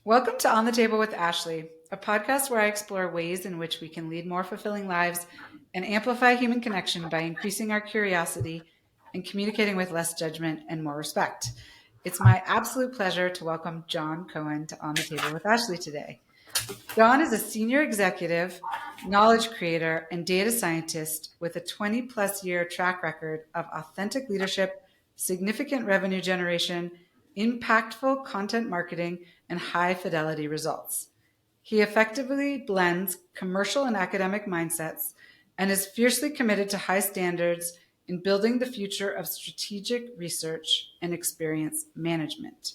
Welcome to On the Table with Ashley, a podcast where I explore ways in which we can lead more fulfilling lives and amplify human connection by increasing our curiosity and communicating with less judgment and more respect. It's my absolute pleasure to welcome Jon Cohen to On the Table with Ashley today. Jon is a senior executive, knowledge creator, and data scientist with a 20-plus year track record of authentic leadership, significant revenue generation, impactful content marketing, and high-fidelity results. He effectively blends commercial and academic mindsets and is fiercely committed to high standards in building the future of strategic research and experience management.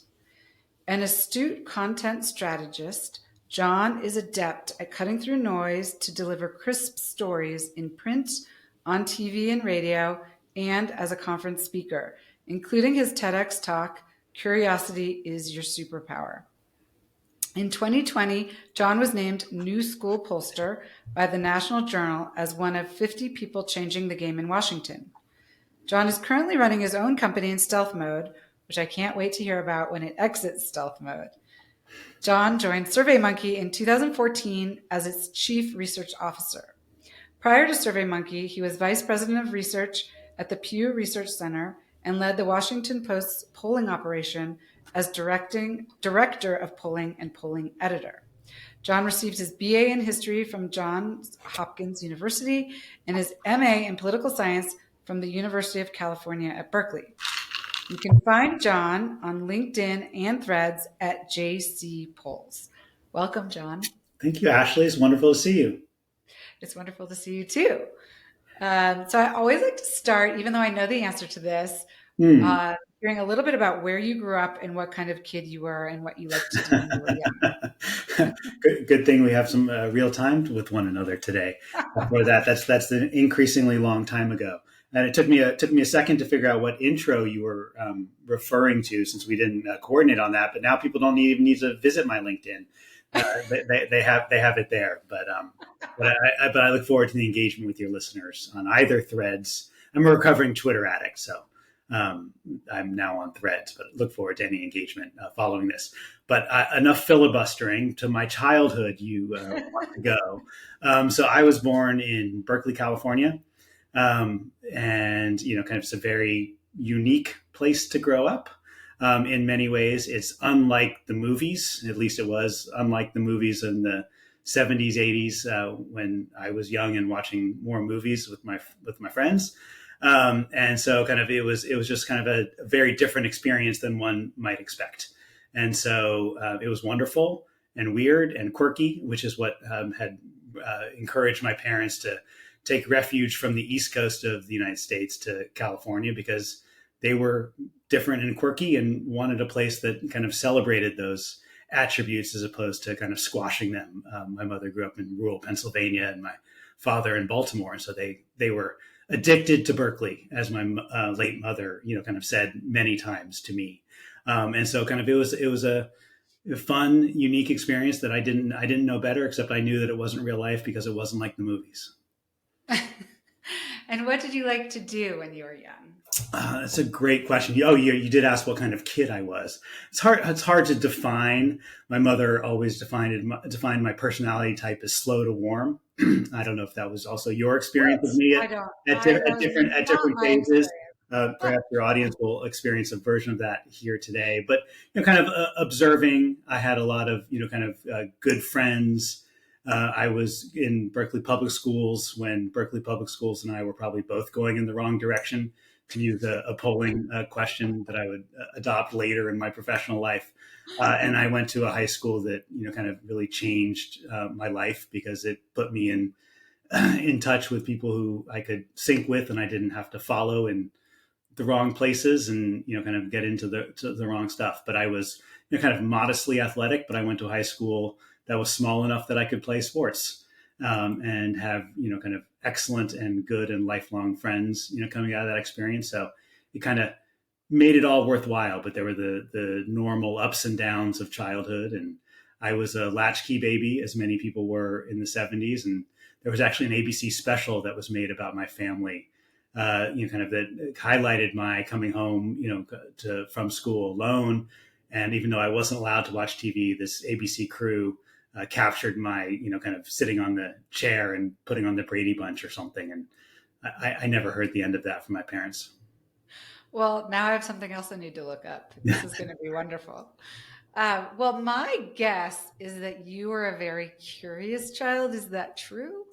An astute content strategist, Jon is adept at cutting through noise to deliver crisp stories in print, on TV and radio, and as a conference speaker, including his Tedx talk, Curiosity is Your Superpower. In 2020, Jon was named New School Pollster by the National Journal as one of 50 people changing the game in Washington. Jon is currently running his own company in stealth mode, which I can't wait to hear about when it exits stealth mode. Jon joined SurveyMonkey in 2014 as its chief research officer. Prior to SurveyMonkey, he was vice president of research at the Pew Research Center and led the Washington Post's polling operation as director of polling and polling editor. Jon received his BA in history from Johns Hopkins University and his MA in political science from the University of California at Berkeley. You can find Jon on LinkedIn and Threads at JC Polls. Welcome, Jon. Thank you, Ashley. It's wonderful to see you. It's wonderful to see you too. So I always like to start, even though I know the answer to this, hearing a little bit about where you grew up and what kind of kid you were and what you liked to do when you were young. Good thing we have some real time with one another today. For that's an increasingly long time ago. And it took me a second to figure out what intro you were referring to, since we didn't coordinate on that. But now people don't even need to visit my LinkedIn. They have it there. But I look forward to the engagement with your listeners on either Threads. I'm a recovering Twitter addict, so I'm now on Threads. But look forward to any engagement following this. But enough filibustering. To my childhood, you want to go. So I was born in Berkeley, California. And, kind of it's a very unique place to grow up. In many ways, it's unlike the movies. At least it was unlike the movies in the 70s, 80s, when I was young and watching more movies with my friends. And so kind of it was just kind of a very different experience than one might expect. And so it was wonderful and weird and quirky, which is what had encouraged my parents to take refuge from the East Coast of the United States to California, because they were different and quirky and wanted a place that kind of celebrated those attributes as opposed to kind of squashing them. My mother grew up in rural Pennsylvania and my father in Baltimore. And so they were addicted to Berkeley, as my late mother, kind of said many times to me. And so kind of it was a fun, unique experience that I didn't know better, except I knew that it wasn't real life because it wasn't like the movies. And what did you like to do when you were young? That's a great question. You did ask what kind of kid I was. It's hard to define. My mother always defined my personality type as slow to warm. I don't know if that was also your experience with me at different phases. Perhaps your audience will experience a version of that here today. But kind of observing, I had a lot of good friends. I was in Berkeley Public Schools when Berkeley Public Schools and I were probably both going in the wrong direction, to use a polling question that I would adopt later in my professional life. And I went to a high school that, kind of really changed my life, because it put me in touch with people who I could sync with, and I didn't have to follow in the wrong places and, kind of get into the wrong stuff. But I was kind of modestly athletic, but I went to a high school that was small enough that I could play sports and have, kind of excellent and good and lifelong friends, coming out of that experience. So it kind of made it all worthwhile, but there were the normal ups and downs of childhood. And I was a latchkey baby, as many people were in the 70s. And there was actually an ABC special that was made about my family, kind of that highlighted my coming home, from school alone And even though I wasn't allowed to watch TV, this ABC crew captured my, kind of sitting on the chair and putting on the Brady Bunch or something. And I never heard the end of that from my parents. Well, now I have something else I need to look up. This is going to be wonderful. Well, my guess is that you are a very curious child. Is that true?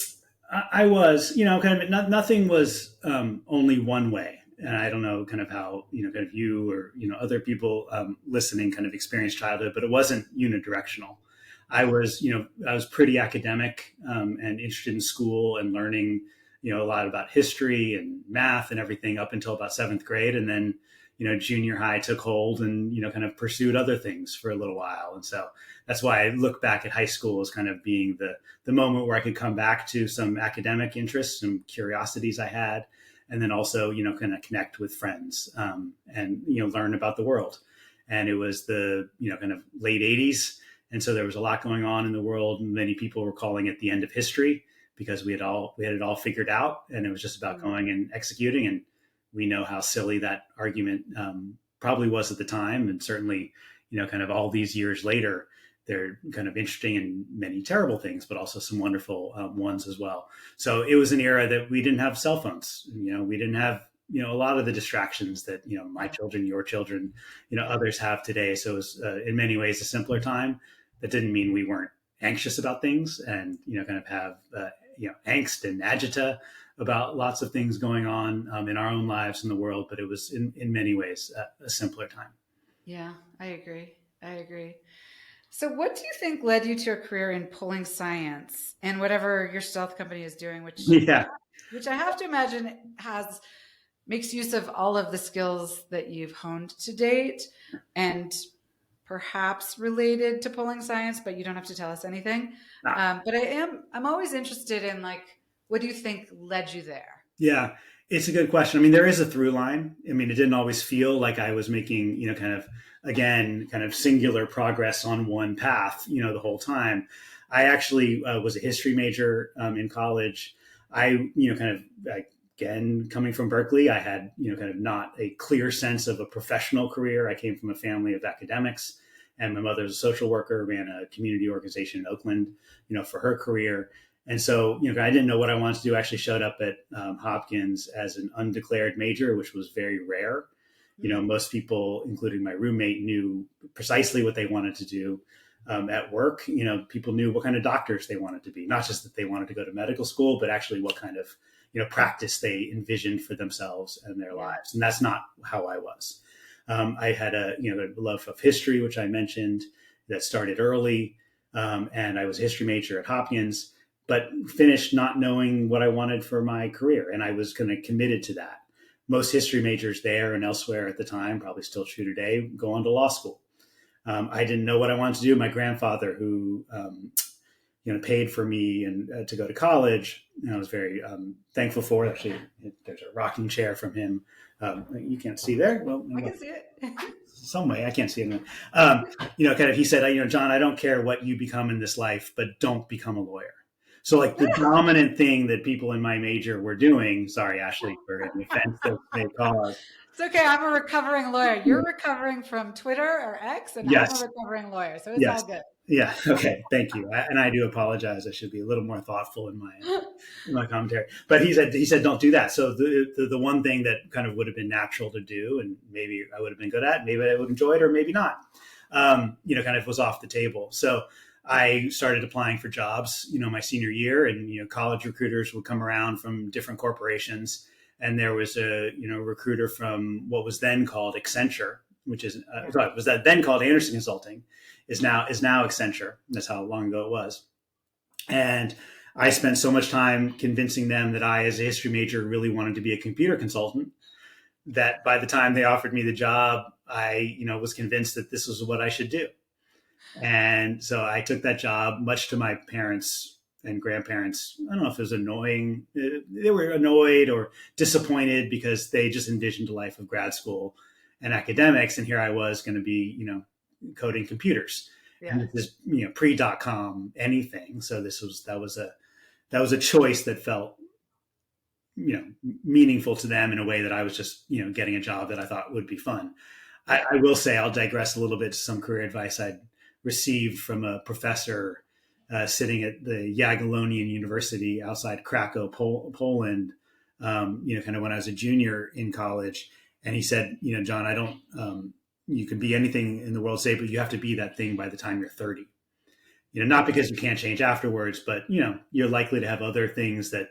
I was, kind of nothing was only one way. And I don't know kind of how, kind of you or, other people listening kind of experienced childhood, but it wasn't unidirectional. I was pretty academic and interested in school and learning, a lot about history and math and everything up until about seventh grade. And then, junior high took hold and, kind of pursued other things for a little while. And so that's why I look back at high school as kind of being the moment where I could come back to some academic interests, some curiosities I had, and then also, kind of connect with friends and, learn about the world. And it was the, kind of late 80s. And so there was a lot going on in the world. Many people were calling it the end of history because we had it all figured out, and it was just about going and executing. And we know how silly that argument probably was at the time. And certainly, kind of all these years later, they're kind of interesting in many terrible things, but also some wonderful ones as well. So it was an era that we didn't have cell phones. We didn't have, a lot of the distractions that, my children, your children, others have today. So it was in many ways a simpler time. That didn't mean we weren't anxious about things and, kind of have, angst and agita about lots of things going on in our own lives in the world. But it was in many ways a simpler time. Yeah, I agree. So what do you think led you to a career in polling science and whatever your stealth company is doing, which Yeah. which I have to imagine makes use of all of the skills that you've honed to date and perhaps related to polling science, but you don't have to tell us anything. But I'm always interested in what do you think led you there? Yeah, it's a good question. I mean, there is a through line. I mean, it didn't always feel like I was making, kind of singular progress on one path, the whole time. I actually was a history major in college. Again, coming from Berkeley, I had, kind of not a clear sense of a professional career. I came from a family of academics, and my mother was a social worker, ran a community organization in Oakland, for her career. And so, I didn't know what I wanted to do. I actually showed up at Hopkins as an undeclared major, which was very rare. Most people, including my roommate, knew precisely what they wanted to do at work. People knew what kind of doctors they wanted to be, not just that they wanted to go to medical school, but actually what kind of, practice they envisioned for themselves and their lives. And that's not how I was. I had a love of history, which I mentioned, that started early. And I was a history major at Hopkins, but finished not knowing what I wanted for my career. And I was kind of committed to that. Most history majors there and elsewhere at the time, probably still true today, go on to law school. I didn't know what I wanted to do. My grandfather, who paid for me and to go to college, and I was very thankful for it. Actually, there's a rocking chair from him. You can't see there. Well, I can see it. Some way I can't see it. He said, John, I don't care what you become in this life, but don't become a lawyer. So the dominant thing that people in my major were doing, sorry, Ashley, for an offense that they caused. It's okay. I'm a recovering lawyer. You're recovering from Twitter or X, and yes. I'm a recovering lawyer. So it's all good. Yeah. Okay. Thank you. And I do apologize. I should be a little more thoughtful in my commentary. But he said, don't do that. So the one thing that kind of would have been natural to do, and maybe I would have been good at, maybe I would enjoy it, or maybe not, kind of was off the table. So I started applying for jobs, my senior year, and, college recruiters would come around from different corporations. And there was a, recruiter from what was then called Accenture, which is, was that then called Anderson Consulting, is now Accenture. That's how long ago it was. And I spent so much time convincing them that I, as a history major, really wanted to be a computer consultant, that by the time they offered me the job, I, was convinced that this was what I should do. And so I took that job, much to my parents and grandparents. I don't know if it was annoying. They were annoyed or disappointed because they just envisioned a life of grad school and academics. And here I was going to be, coding computers. Yeah. And this is, pre.com anything. So that was a choice that felt, meaningful to them in a way that I was just, getting a job that I thought would be fun. I will say, I'll digress a little bit to some career advice I'd received from a professor sitting at the Jagiellonian University outside Krakow, Poland, kind of when I was a junior in college. And he said, John, I don't, you can be anything in the world today, but you have to be that thing by the time you're 30. Not because you can't change afterwards, but, you're likely to have other things that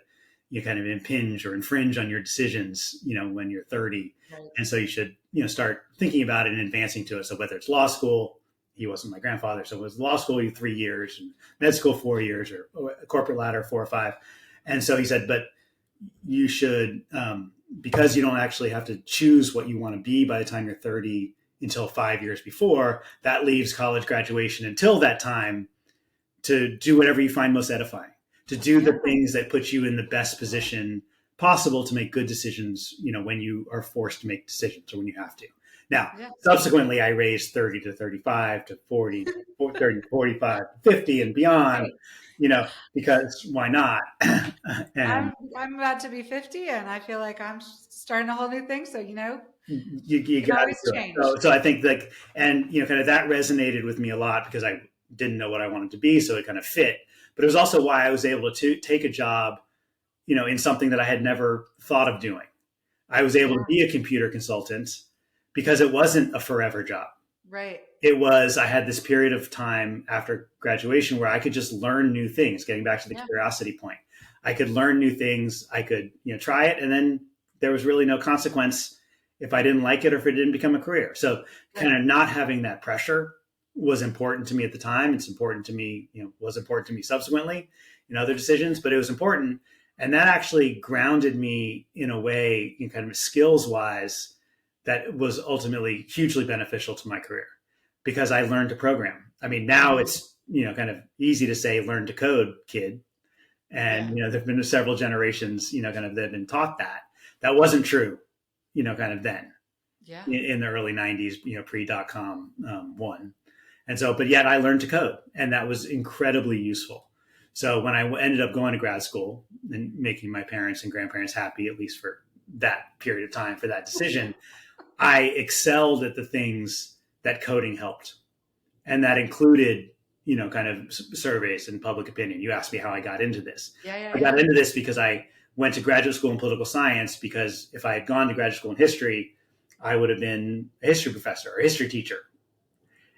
you kind of impinge or infringe on your decisions, when you're 30. Right. And so you should, start thinking about it and advancing to it. So whether it's law school, he wasn't my grandfather, so it was law school 3 years, and med school 4 years, or a corporate ladder 4 or 5. And so he said, but you should, because you don't actually have to choose what you want to be by the time you're 30 until 5 years before, that leaves college graduation until that time to do whatever you find most edifying, to do the things that put you in the best position possible to make good decisions, when you are forced to make decisions or when you have to. Now, subsequently, I raised 30 to 35 to 40, 30 to 45, 50 and beyond, because why not? And I'm about to be 50 and I feel like I'm starting a whole new thing. So, you got to do it. So I think and kind of that resonated with me a lot because I didn't know what I wanted to be. So it kind of fit. But it was also why I was able to take a job, in something that I had never thought of doing. I was able to be a computer consultant because it wasn't a forever job. Right. I had this period of time after graduation where I could just learn new things, getting back to the curiosity point. I could learn new things. I could, try it. And then there was really no consequence if I didn't like it or if it didn't become a career. So kind of not having that pressure was important to me at the time. It's important to me, was important to me subsequently in other decisions, but it was important. And that actually grounded me in a way, kind of skills wise, that was ultimately hugely beneficial to my career because I learned to program. I mean, now it's, kind of easy to say, learn to code, kid. And, there've been several generations, kind of that have been taught that. That wasn't true, kind of then in the early 90s, pre-.com one. And so, but yet I learned to code and that was incredibly useful. So when I ended up going to grad school and making my parents and grandparents happy, at least for that period of time, for that decision, I excelled at the things that coding helped. And that included, kind of surveys and public opinion. You asked me how I got into this. I got into this because I went to graduate school in political science, because if I had gone to graduate school in history, I would have been a history professor or a history teacher.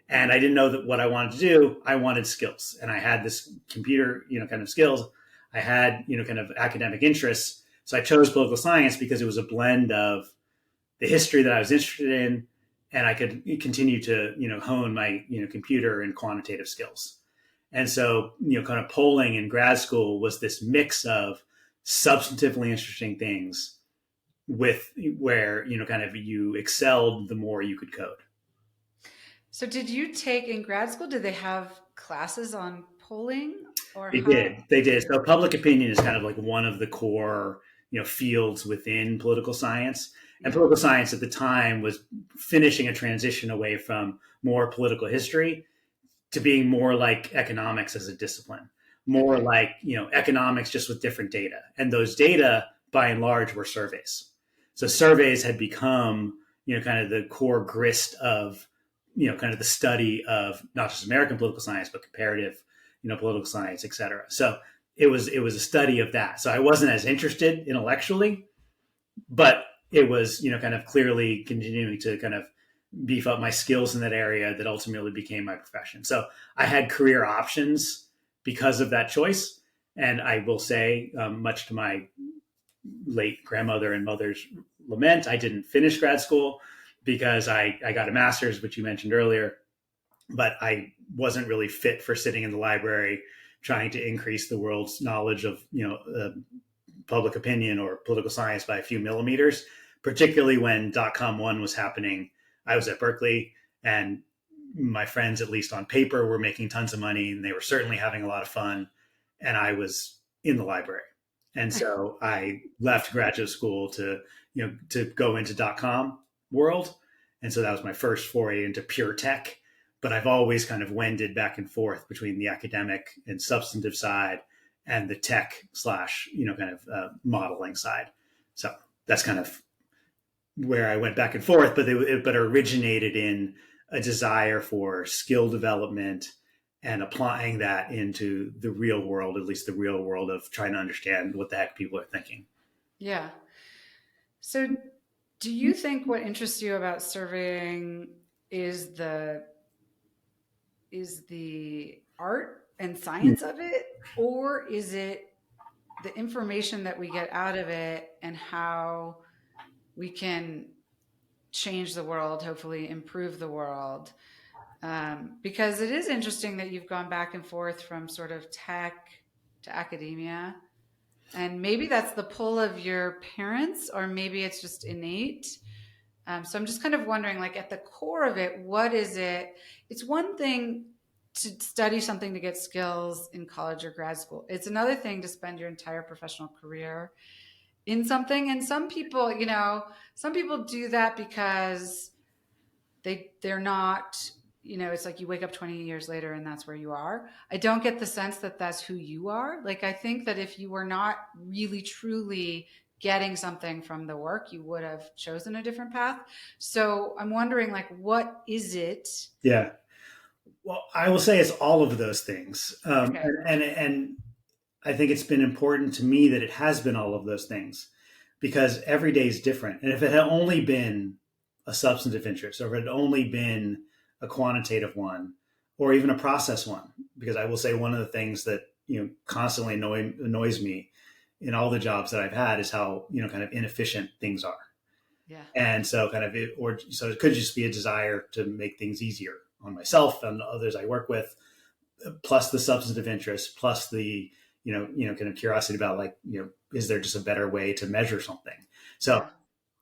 And I didn't know that what I wanted to do. I wanted skills. And I had this computer, kind of skills. I had, kind of academic interests. So I chose political science because it was a blend of the history that I was interested in, and I could continue to, hone my, computer and quantitative skills. And so, kind of polling in grad school was this mix of substantively interesting things with where, kind of you excelled the more you could code. So did you take in grad school, did they have classes on polling? They did. So public opinion is kind of like one of the core, fields within political science. And political science at the time was finishing a transition away from more political history to being more like economics as a discipline, more like, economics just with different data. And those data, by and large, were surveys. So surveys had become, kind of the core grist of, kind of the study of not just American political science, but comparative, political science, et cetera. So it was a study of that. So I wasn't as interested intellectually, but it was, kind of clearly continuing to kind of beef up my skills in that area that ultimately became my profession. So I had career options because of that choice. And I will say, much to my late grandmother and mother's lament, I didn't finish grad school because I got a master's, which you mentioned earlier, but I wasn't really fit for sitting in the library trying to increase the world's knowledge of, public opinion or political science by a few millimeters, particularly when .com 1 was happening. I was at Berkeley and my friends, at least on paper, were making tons of money and they were certainly having a lot of fun. And I was in the library. And so I left graduate school to go into .com world. And so that was my first foray into pure tech. But I've always kind of wended back and forth between the academic and substantive side and the tech / modeling side. So that's kind of where I went back and forth, but originated in a desire for skill development and applying that into the real world, at least the real world of trying to understand what the heck people are thinking. Yeah. So, do you think what interests you about surveying is the art and science of it, or is it the information that we get out of it and how we can change the world, hopefully improve the world? Because it is interesting that you've gone back and forth from sort of tech to academia. And maybe that's the pull of your parents, or maybe it's just innate. So I'm just kind of wondering, like, at the core of it, what is it? It's one thing to study something to get skills in college or grad school. It's another thing to spend your entire professional career in something. And some people do that because they're not, it's like you wake up 20 years later and that's where you are. I don't get the sense that that's who you are. Like, I think that if you were not really truly getting something from the work, you would have chosen a different path. So I'm wondering, like, what is it? Yeah. Well, I will say it's all of those things. Okay. And I think it's been important to me that it has been all of those things, because every day is different. And if it had only been a substantive interest, or if it had only been a quantitative one, or even a process one, because I will say one of the things that constantly annoys me in all the jobs that I've had is how kind of inefficient things are. Yeah. And so so it could just be a desire to make things easier on myself and others I work with, plus the substantive interest, plus the kind of curiosity about, like, is there just a better way to measure something? So Yeah.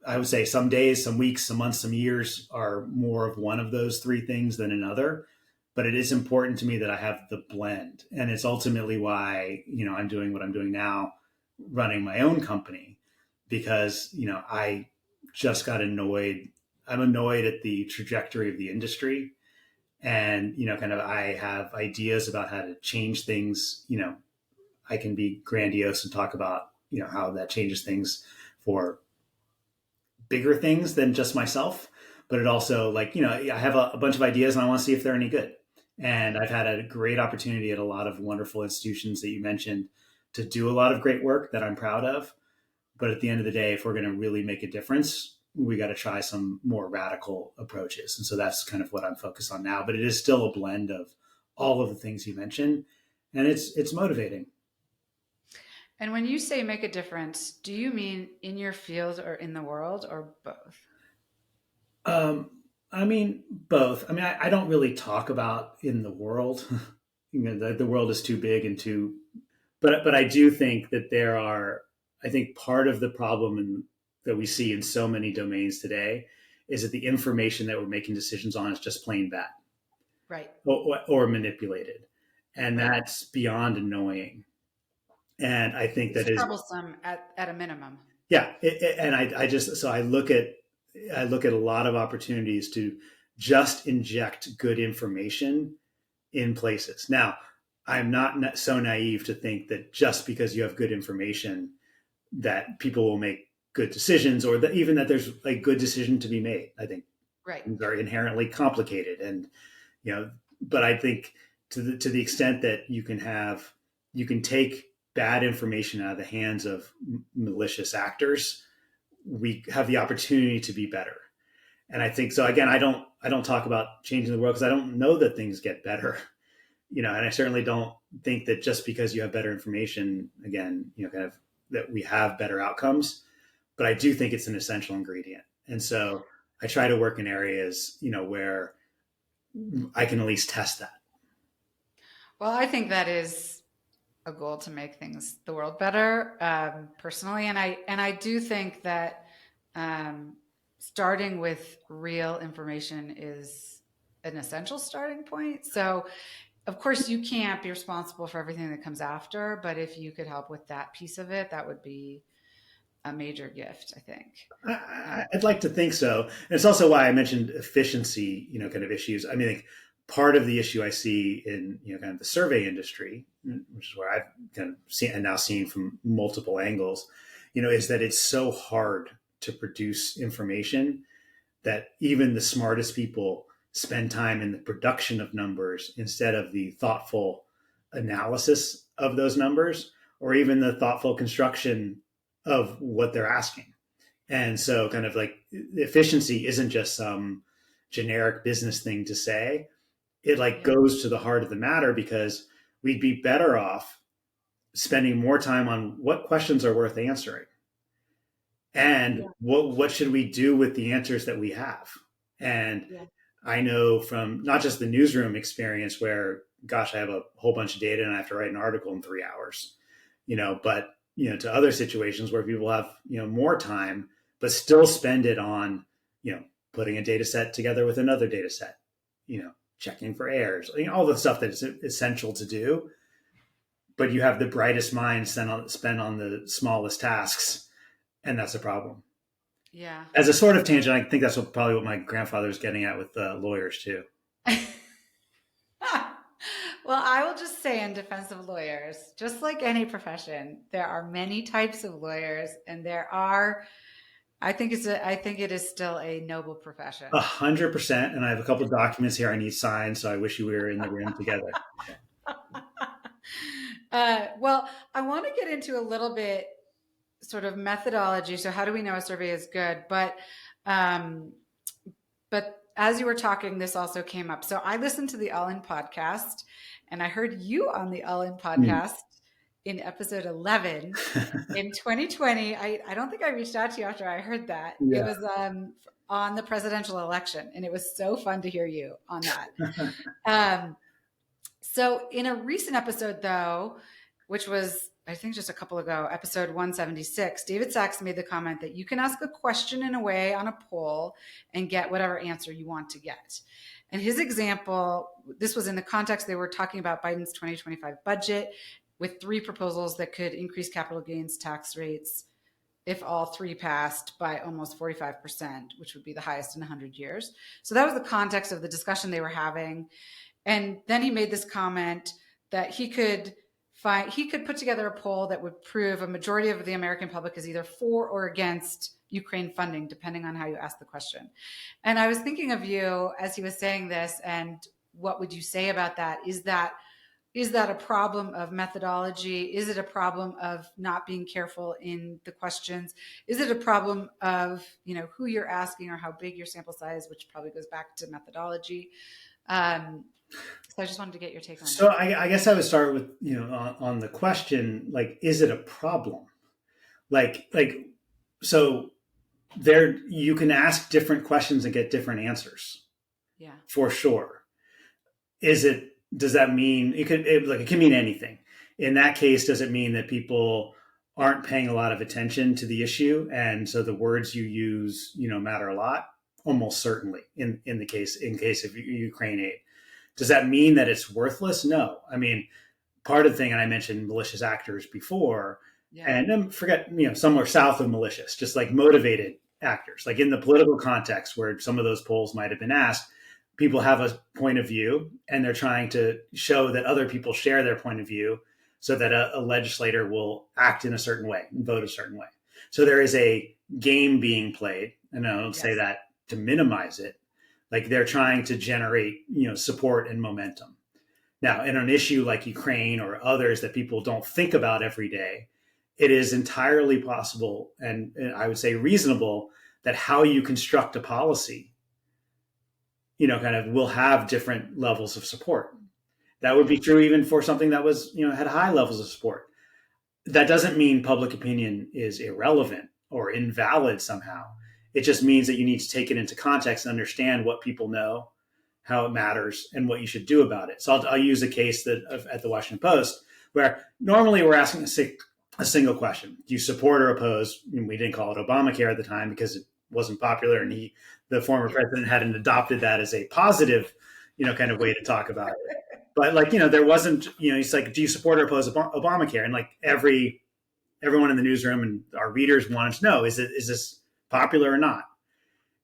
I would say some days, some weeks, some months, some years are more of one of those three things than another. But it is important to me that I have the blend. And it's ultimately why, I'm doing what I'm doing now, running my own company, because, I just got annoyed. I'm annoyed at the trajectory of the industry. And, kind of, I have ideas about how to change things. I can be grandiose and talk about, how that changes things for bigger things than just myself. But it also, like, I have a bunch of ideas and I want to see if they're any good. And I've had a great opportunity at a lot of wonderful institutions that you mentioned to do a lot of great work that I'm proud of. But at the end of the day, if we're going to really make a difference, we got to try some more radical approaches. And so that's kind of what I'm focused on now. But it is still a blend of all of the things you mentioned. And it's motivating. And when you say make a difference, do you mean in your field or in the world, or both? Um, I mean, both. I mean, I don't really talk about in the world. The world is too big and too, but I do think that there are, I think part of the problem that we see in so many domains today is that the information that we're making decisions on is just plain bad, Right. or manipulated. And Right. that's beyond annoying. And I think It's that is, troublesome at a minimum. yeah. And I just, so I look at a lot of opportunities to just inject good information in places. Now, I'm not so naive to think that just because you have good information that people will make good decisions, or that even that there's a good decision to be made. I think Right. things are inherently complicated, and but I think to the extent that you can take bad information out of the hands of malicious actors, we have the opportunity to be better. And I think so. Again, I don't talk about changing the world because I don't know that things get better. And I certainly don't think that just because you have better information, again, kind of that we have better outcomes. But I do think it's an essential ingredient. And so I try to work in areas, where I can at least test that. Well, I think that is a goal to make the world better, personally, and I do think that starting with real information is an essential starting point. So, of course, you can't be responsible for everything that comes after, but if you could help with that piece of it, that would be a major gift, I think. I'd like to think so. And it's also why I mentioned efficiency, kind of issues. I mean, like, part of the issue I see in, kind of the survey industry, which is where I've kind of seen and now seen from multiple angles, is that it's so hard to produce information that even the smartest people spend time in the production of numbers instead of the thoughtful analysis of those numbers, or even the thoughtful construction of what they're asking. And so kind of like efficiency isn't just some generic business thing to say. It like goes to the heart of the matter, because we'd be better off spending more time on what questions are worth answering and what should we do with the answers that we have. And I know from not just the newsroom experience where, gosh, I have a whole bunch of data and I have to write an article in 3 hours, but, to other situations where people have, more time, but still spend it on, putting a data set together with another data set, checking for errors, all the stuff that's essential to do. But you have the brightest minds spend on the smallest tasks. And that's a problem. Yeah. As a sort of tangent, I think that's probably what my grandfather was getting at with lawyers too. Well, I will just say, in defense of lawyers, just like any profession, there are many types of lawyers, and I think it is still a noble profession. 100%. And I have a couple of documents here I need signed, so I wish we were in the room together. Well, I want to get into a little bit sort of methodology. So how do we know a survey is good? But as you were talking, this also came up. So I listened to the All In podcast, and I heard you on the All In podcast in episode 11 in 2020. I don't think I reached out to you after I heard that. It was on the presidential election, and it was so fun to hear you on that. So in a recent episode, though, which was, I think, just a couple ago, episode 176, David Sachs made the comment that you can ask a question in a way on a poll and get whatever answer you want to get. And his example, this was in the context they were talking about Biden's 2025 budget with 3 proposals that could increase capital gains tax rates, if all 3 passed, by almost 45%, which would be the highest in 100 years. So that was the context of the discussion they were having. And then he made this comment that he could put together a poll that would prove a majority of the American public is either for or against Ukraine funding, depending on how you ask the question. And I was thinking of you as he was saying this, and what would you say about that? Is that a problem of methodology? Is it a problem of not being careful in the questions? Is it a problem of, who you're asking or how big your sample size, which probably goes back to methodology? So I just wanted to get your take on that. So I guess I would start with, on the question, like, is it a problem? So there, you can ask different questions and get different answers. Yeah, for sure. Does that mean it can mean anything? In that case, does it mean that people aren't paying a lot of attention to the issue, and so the words you use, matter a lot? Almost certainly in case of Ukraine aid. Does that mean that it's worthless? No. I mean, part of the thing, and I mentioned malicious actors before, and then forget, somewhere south of malicious, just like motivated actors, like in the political context where some of those polls might have been asked, people have a point of view and they're trying to show that other people share their point of view so that a legislator will act in a certain way and vote a certain way. So there is a game being played, and I don't say that to minimize it. Like, they're trying to generate, support and momentum. Now, in an issue like Ukraine or others that people don't think about every day, it is entirely possible, and I would say reasonable, that how you construct a policy, kind of will have different levels of support. That would be true even for something that was, had high levels of support. That doesn't mean public opinion is irrelevant or invalid somehow. It just means that you need to take it into context and understand what people know, how it matters, and what you should do about it. So I'll use a case at the Washington Post, where normally we're asking a single question: do you support or oppose? We didn't call it Obamacare at the time because it wasn't popular, and the former president hadn't adopted that as a positive, kind of way to talk about it. But there wasn't, it's like, do you support or oppose Obamacare? And everyone in the newsroom and our readers wanted to know, is this popular or not?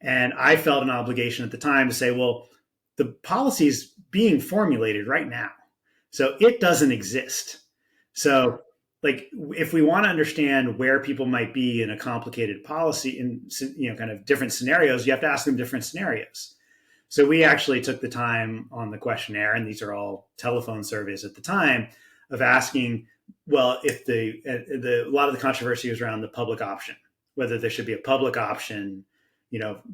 And I felt an obligation at the time to say, well, the policy is being formulated right now, so it doesn't exist. So like if we want to understand where people might be in a complicated policy in kind of different scenarios, you have to ask them different scenarios. So we actually took the time on the questionnaire, and these are all telephone surveys at the time, of asking, well, if a lot of the controversy was around the public option, whether there should be a public option,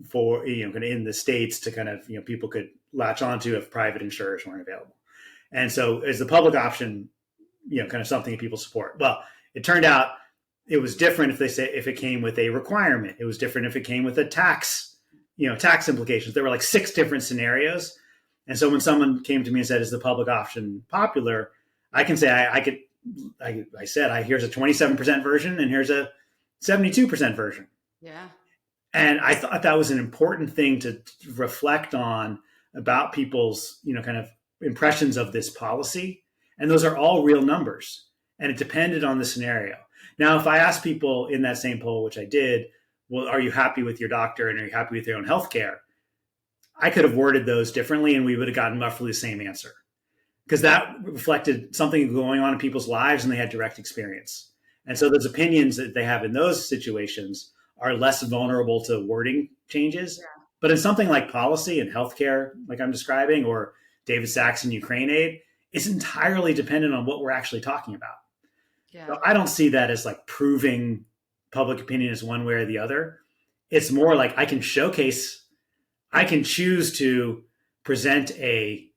for in the states to kind of people could latch onto if private insurers weren't available. And so is the public option kind of something that people support? Well, it turned out it was different if it came with a requirement. It was different if it came with a tax implications. There were like 6 different scenarios. And so when someone came to me and said, is the public option popular? I can say I said, here's a 27% version and here's a 72% version. Yeah. And I thought that was an important thing to reflect on about people's, kind of impressions of this policy. And those are all real numbers. And it depended on the scenario. Now, if I asked people in that same poll, which I did, well, are you happy with your doctor and are you happy with your own healthcare? I could have worded those differently and we would have gotten roughly the same answer, because that reflected something going on in people's lives and they had direct experience. And so those opinions that they have in those situations are less vulnerable to wording changes. Yeah. But in something like policy and healthcare, like I'm describing, or David Sachs and Ukraine aid, it's entirely dependent on what we're actually talking about. Yeah. So I don't see that as like proving public opinion is one way or the other. It's more like I can choose to present a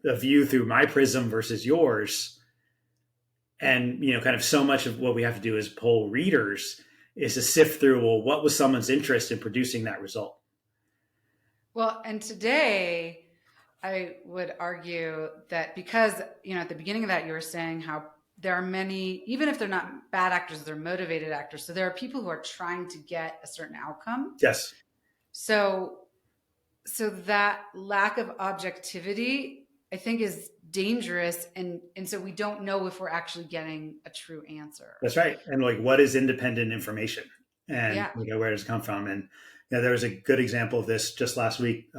view through my prism versus yours. And, kind of so much of what we have to do as poll readers is to sift through, well, what was someone's interest in producing that result? Well, and today I would argue that because, at the beginning of that, you were saying how there are many, even if they're not bad actors, they're motivated actors. So there are people who are trying to get a certain outcome. Yes. So that lack of objectivity, I think, is dangerous. And so we don't know if we're actually getting a true answer. That's right. And like, what is independent information? And where does it come from? And there was a good example of this just last week.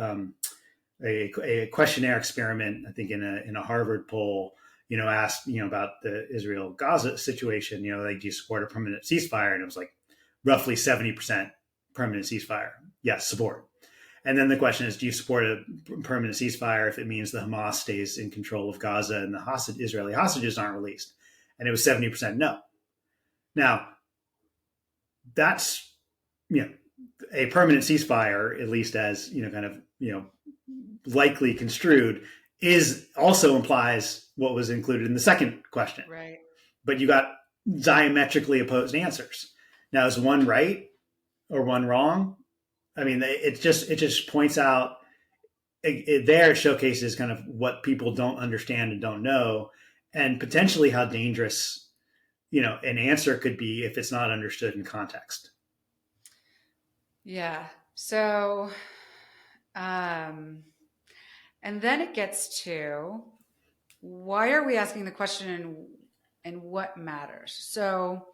A questionnaire experiment, I think in a Harvard poll, asked, about the Israel-Gaza situation, like, do you support a permanent ceasefire? And it was like roughly 70% permanent ceasefire. Yes, support. And then the question is, do you support a permanent ceasefire if it means the Hamas stays in control of Gaza and the Israeli hostages aren't released? And it was 70% no. Now, that's, a permanent ceasefire, at least as, likely construed, also implies what was included in the second question. Right. But you got diametrically opposed answers. Now, is one right or one wrong? I mean, it just points out it showcases kind of what people don't understand and don't know, and potentially how dangerous, an answer could be if it's not understood in context. Yeah. So, and then it gets to, why are we asking the question and what matters? So,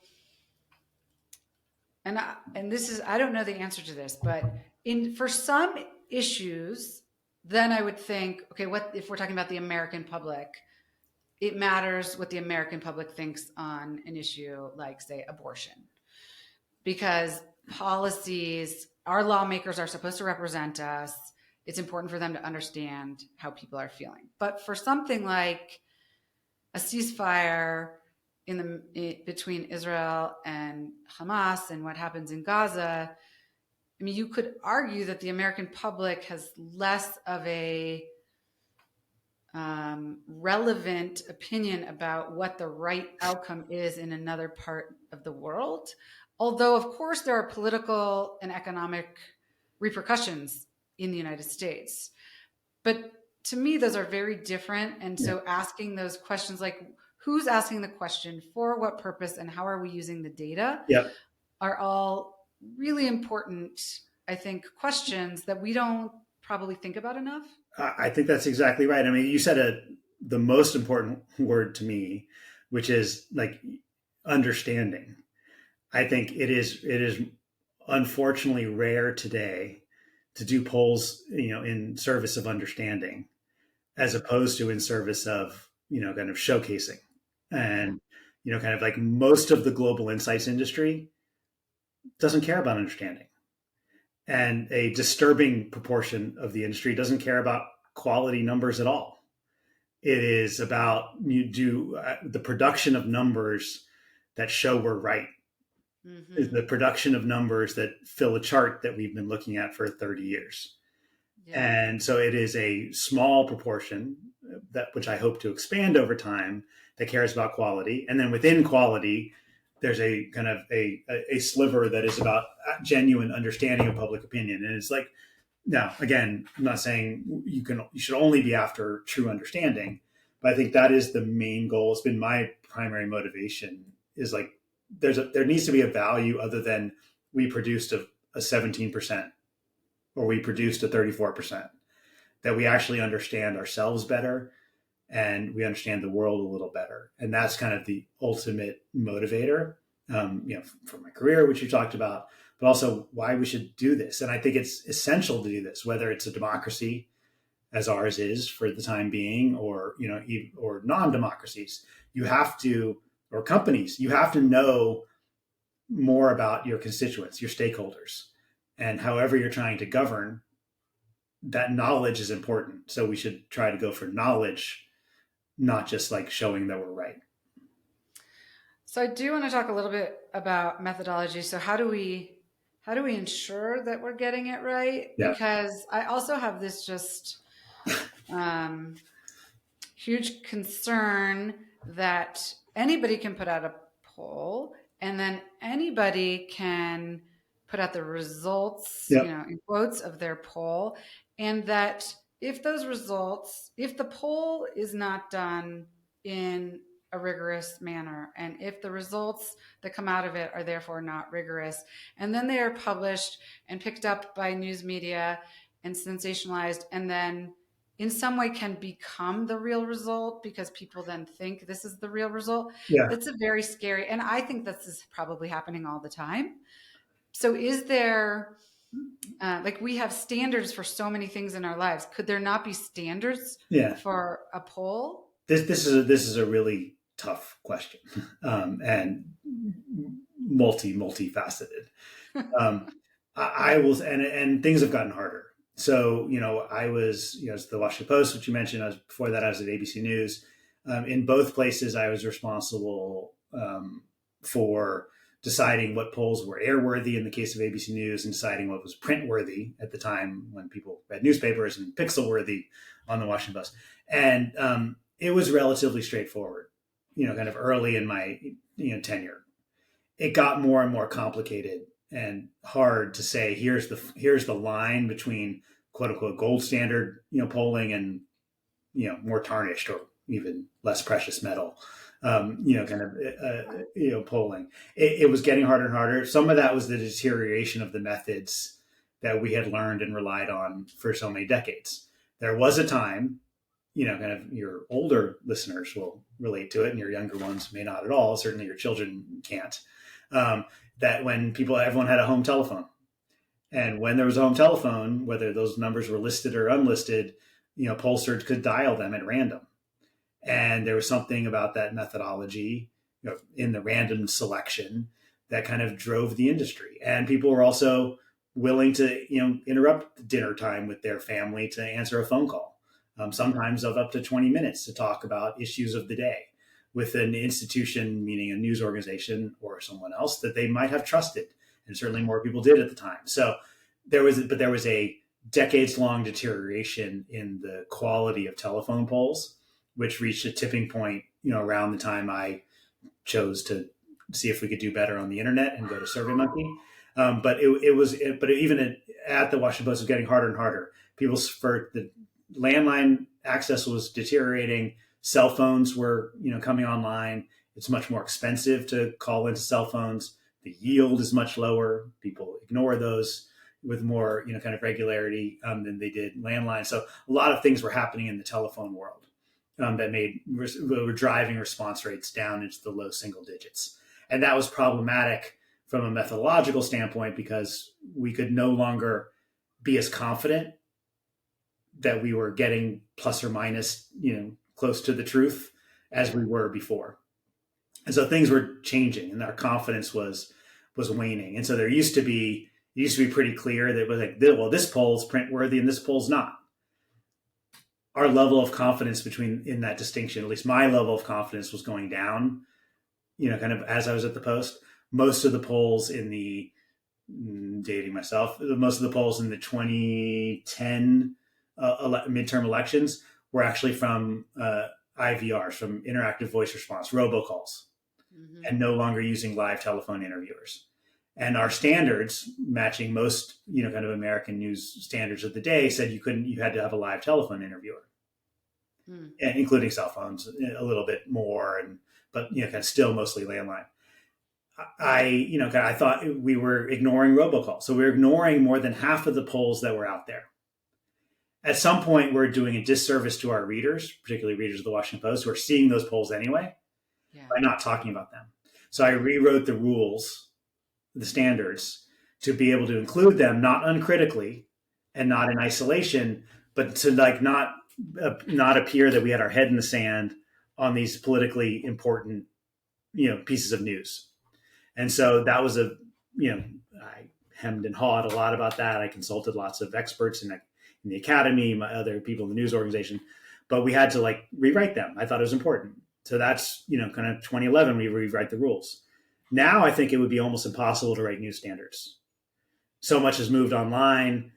and this is, I don't know the answer to this, but for some issues, then I would think, okay, what if we're talking about the American public? It matters what the American public thinks on an issue like, say, abortion, because policies, our lawmakers are supposed to represent us. It's important for them to understand how people are feeling. But for something like a ceasefire between Israel and Hamas and what happens in Gaza, I mean, you could argue that the American public has less of a relevant opinion about what the right outcome is in another part of the world. Although, of course, there are political and economic repercussions in the United States. But to me, those are very different. And so asking those questions, like who's asking the question, for what purpose, and how are we using the data, are all really important, I think, questions that we don't probably think about enough. I think that's exactly right. I mean, you said the most important word to me, which is like understanding. I think it is unfortunately rare today to do polls, in service of understanding, as opposed to in service of, kind of showcasing. And kind of like most of the global insights industry doesn't care about understanding. And a disturbing proportion of the industry doesn't care about quality numbers at all. It is about the production of numbers that show we're right. Is the production of numbers that fill a chart that we've been looking at for 30 years. Yeah. And so it is a small proportion which I hope to expand over time that cares about quality. And then within quality, there's a kind of a sliver that is about genuine understanding of public opinion. And it's like, now, again, I'm not saying you should only be after true understanding, but I think that is the main goal. It's been my primary motivation, is like, there needs to be a value other than we produced a 17% or we produced a 34%, that we actually understand ourselves better and we understand the world a little better. And that's kind of the ultimate motivator, for my career, which you talked about, but also why we should do this. And I think it's essential to do this, whether it's a democracy as ours is for the time being, or, or non-democracies. You have to, or companies, you have to know more about your constituents, your stakeholders, and however you're trying to govern, that knowledge is important. So we should try to go for knowledge, not just like showing that we're right. So I do want to talk a little bit about methodology. So how do we ensure that we're getting it right? Yeah. Because I also have this just huge concern that anybody can put out a poll and then anybody can put out the results, in quotes, of their poll. And that if the poll is not done in a rigorous manner, and if the results that come out of it are therefore not rigorous, and then they are published and picked up by news media and sensationalized, and then in some way can become the real result because people then think this is the real result. Yeah. That's a very scary, and I think this is probably happening all the time. So is there, we have standards for so many things in our lives. Could there not be standards for a poll? This is a really tough question, and multifaceted. I will, and things have gotten harder. So, I was, it's the Washington Post, which you mentioned. Before that, I was at ABC News. In both places, I was responsible for deciding what polls were airworthy in the case of ABC News, and deciding what was print-worthy at the time when people read newspapers, and pixel-worthy on the Washington Post. And it was relatively straightforward, kind of early in my tenure. It got more and more complicated and hard to say, here's the line between quote unquote gold standard, polling, and, more tarnished or even less precious metal, polling. It was getting harder and harder. Some of that was the deterioration of the methods that we had learned and relied on for so many decades. There was a time, kind of your older listeners will relate to it, and your younger ones may not at all. Certainly your children can't. That when everyone had a home telephone, and when there was a home telephone, whether those numbers were listed or unlisted, Pollster could dial them at random. And there was something about that methodology, in the random selection, that kind of drove the industry. And people were also willing to, interrupt dinner time with their family to answer a phone call, sometimes of up to 20 minutes to talk about issues of the day with an institution, meaning a news organization or someone else that they might have trusted. And certainly more people did at the time. So there was a decades-long deterioration in the quality of telephone polls, which reached a tipping point, around the time I chose to see if we could do better on the internet and go to SurveyMonkey. But even at the Washington Post, it was getting harder and harder. The landline access was deteriorating. Cell phones were, coming online. It's much more expensive to call into cell phones. The yield is much lower. People ignore those with more, kind of regularity than they did landline. So a lot of things were happening in the telephone world that were driving response rates down into the low single digits. And that was problematic from a methodological standpoint because we could no longer be as confident that we were getting plus or minus, close to the truth as we were before. And so things were changing, and our confidence was waning. And so there used to be it used to be pretty clear that it was like, well, this poll's print worthy and this poll's not. Our level of confidence between in that distinction, at least my level of confidence, was going down. Kind of as I was at the Post. Most of the polls in the dating myself, most of the polls in the 2010 midterm elections were actually from IVRs, from interactive voice response, robocalls, and no longer using live telephone interviewers. And our standards, matching most, kind of American news standards of the day, said you had to have a live telephone interviewer, and including cell phones a little bit more, but kind of still mostly landline. I thought we were ignoring robocalls, so we were ignoring more than half of the polls that were out there. At some point, we're doing a disservice to our readers, particularly readers of the Washington Post, who are seeing those polls anyway, by not talking about them. So I rewrote the rules, the standards, to be able to include them, not uncritically and not in isolation, but to not appear that we had our head in the sand on these politically important, pieces of news. And so that was I hemmed and hawed a lot about that. I consulted lots of experts in the academy, my other people in the news organization, but we had to rewrite them. I thought it was important. So that's, kind of 2011, we rewrite the rules. Now I think it would be almost impossible to write news standards. So much has moved online,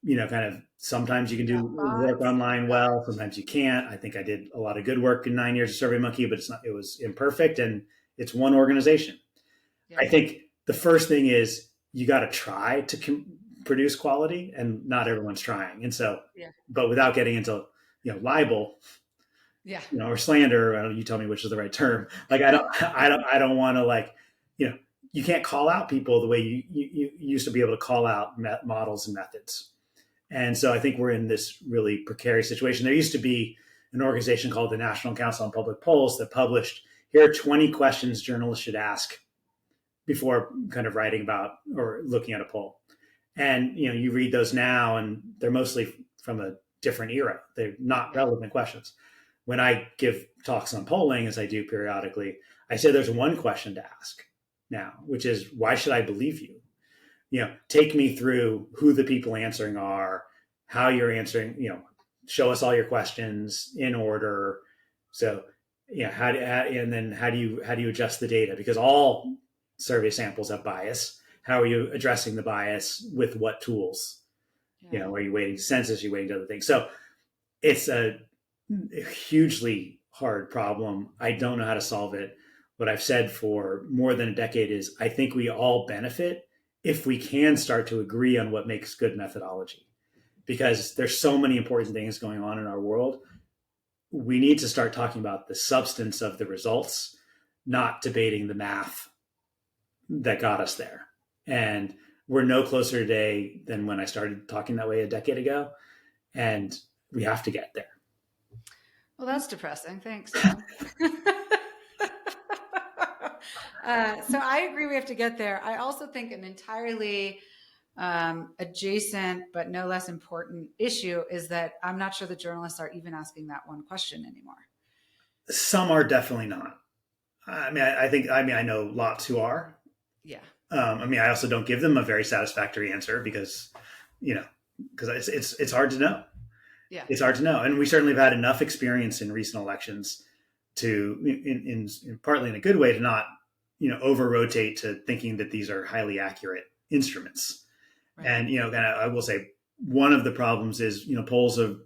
kind of sometimes you can do work online well, sometimes you can't. I think I did a lot of good work in 9 years of SurveyMonkey, but it was imperfect, and it's one organization. Yeah. I think the first thing is you got to try to produce quality, and not everyone's trying. And so, but without getting into, libel, or slander, you tell me which is the right term. I don't want to you can't call out people the way you used to be able to call out models and methods. And so I think we're in this really precarious situation. There used to be an organization called the National Council on Public Polls that published, here are 20 questions journalists should ask before kind of writing about or looking at a poll. And, you read those now, and they're mostly from a different era. They're not relevant questions. When I give talks on polling, as I do periodically, I say there's one question to ask now, which is, why should I believe you? Take me through who the people answering are, how you're answering, show us all your questions in order. So, and then how do you adjust the data? Because all survey samples have bias. How are you addressing the bias with what tools? Are you waiting to census? Are you waiting to other things? So it's a hugely hard problem. I don't know how to solve it. What I've said for more than a decade is I think we all benefit if we can start to agree on what makes good methodology, because there's so many important things going on in our world. We need to start talking about the substance of the results, not debating the math that got us there. And we're no closer today than when I started talking that way a decade ago. And we have to get there. Well, that's depressing. Thanks. So I agree we have to get there. I also think an entirely adjacent but no less important issue is that I'm not sure the journalists are even asking that one question anymore. Some are definitely not. I know lots who are. Yeah. I also don't give them a very satisfactory answer because it's hard to know. Yeah. It's hard to know. And we certainly have had enough experience in recent elections to, in partly in a good way, to not, over rotate to thinking that these are highly accurate instruments. Right. And, I will say one of the problems is, polls are